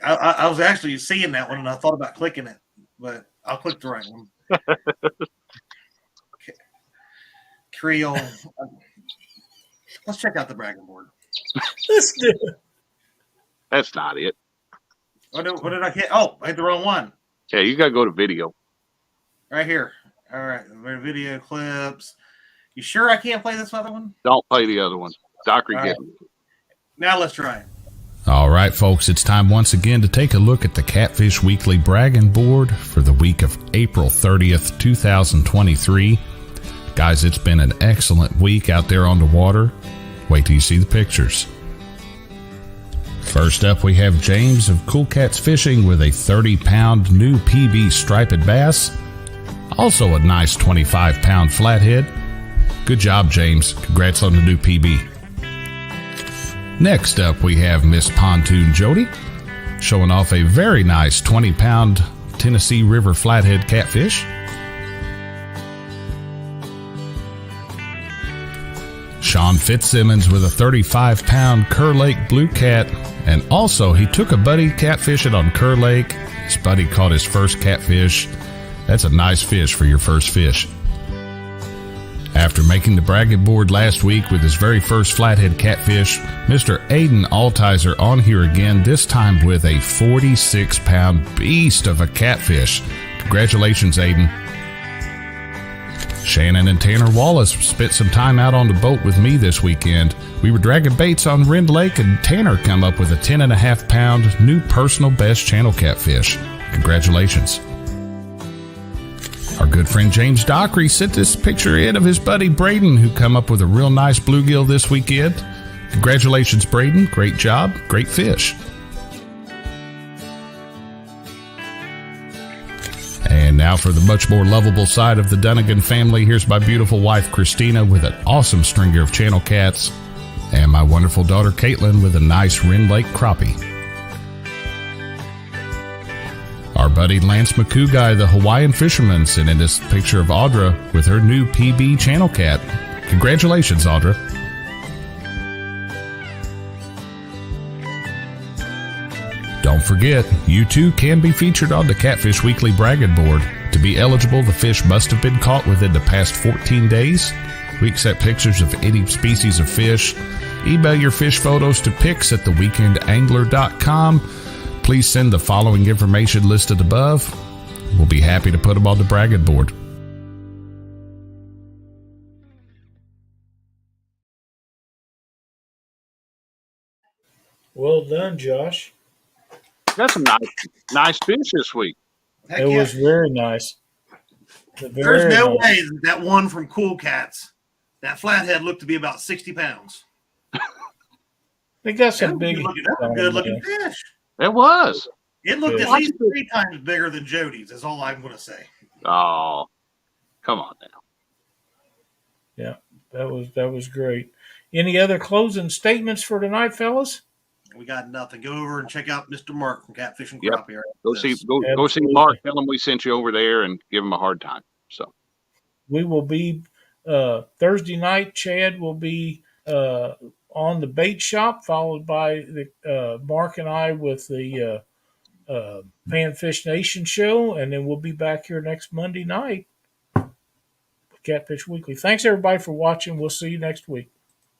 I was actually seeing that one, and I thought about clicking it, but I'll click the right one. Creole. Let's check out the bragging board. Let's do it. That's not it. What did I hit? Oh, I hit the wrong one. Yeah, you got to go to video. Right here. All right. Video clips. You sure I can't play this other one? Don't play the other one. Doctor, All get right. it. Now let's try it. All right, folks, it's time once again to take a look at the Catfish Weekly bragging board for the week of April 30th, 2023. Guys, it's been an excellent week out there on the water. Wait till you see the pictures. First up, we have James of Cool Cats Fishing with a 30-pound new PB striped bass. Also a nice 25-pound flathead. Good job, James. Congrats on the new PB. Next up, we have Miss Pontoon Jody, showing off a very nice 20-pound Tennessee River flathead catfish. Sean Fitzsimmons with a 35-pound Kerr Lake blue cat, and also he took a buddy catfishing on Kerr Lake. His buddy caught his first catfish. That's a nice fish for your first fish. After making the bragging board last week with his very first flathead catfish, Mr. Aiden Altizer on here again, this time with a 46-pound beast of a catfish. Congratulations, Aiden. Shannon and Tanner Wallace spent some time out on the boat with me this weekend. We were dragging baits on Rend Lake, and Tanner come up with a 10.5-pound new personal best channel catfish. Congratulations. Our good friend James Dockery sent this picture in of his buddy Braden, who come up with a real nice bluegill this weekend. Congratulations, Braden. Great job. Great fish. And now for the much more lovable side of the Dunnigan family, here's my beautiful wife Christina with an awesome stringer of channel cats, and my wonderful daughter Caitlin with a nice Rend Lake crappie. Our buddy Lance McCouguy, the Hawaiian fisherman, sent in this picture of Audra with her new PB channel cat. Congratulations, Audra. Don't forget, you too can be featured on the Catfish Weekly bragging board. To be eligible, the fish must have been caught within the past 14 days. We accept pictures of any species of fish. Email your fish photos to pics@theweekendangler.com. Please send the following information listed above. We'll be happy to put them on the bragging board. Well done, Josh. Got some nice fish this week. Heck It yeah. was very nice. There's no way that one from Cool Cats, that flathead looked to be about 60 pounds. They got some That big. was a good looking fish. It was. It looked at least 3 times bigger than Jody's, is all I'm going to say. Oh, come on now. Yeah, that was great. Any other closing statements for tonight, fellas? We got nothing. Go over and check out Mr. Mark from Catfish and Yep. Crappie. Go see Absolutely. Mark. Tell him we sent you over there and give him a hard time. So We will be Thursday night. Chad will be on the bait shop, followed by the Mark and I with the Panfish Nation show, and then we'll be back here next Monday night with Catfish Weekly. Thanks everybody for watching. We'll see you next week.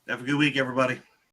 Have a good week, everybody.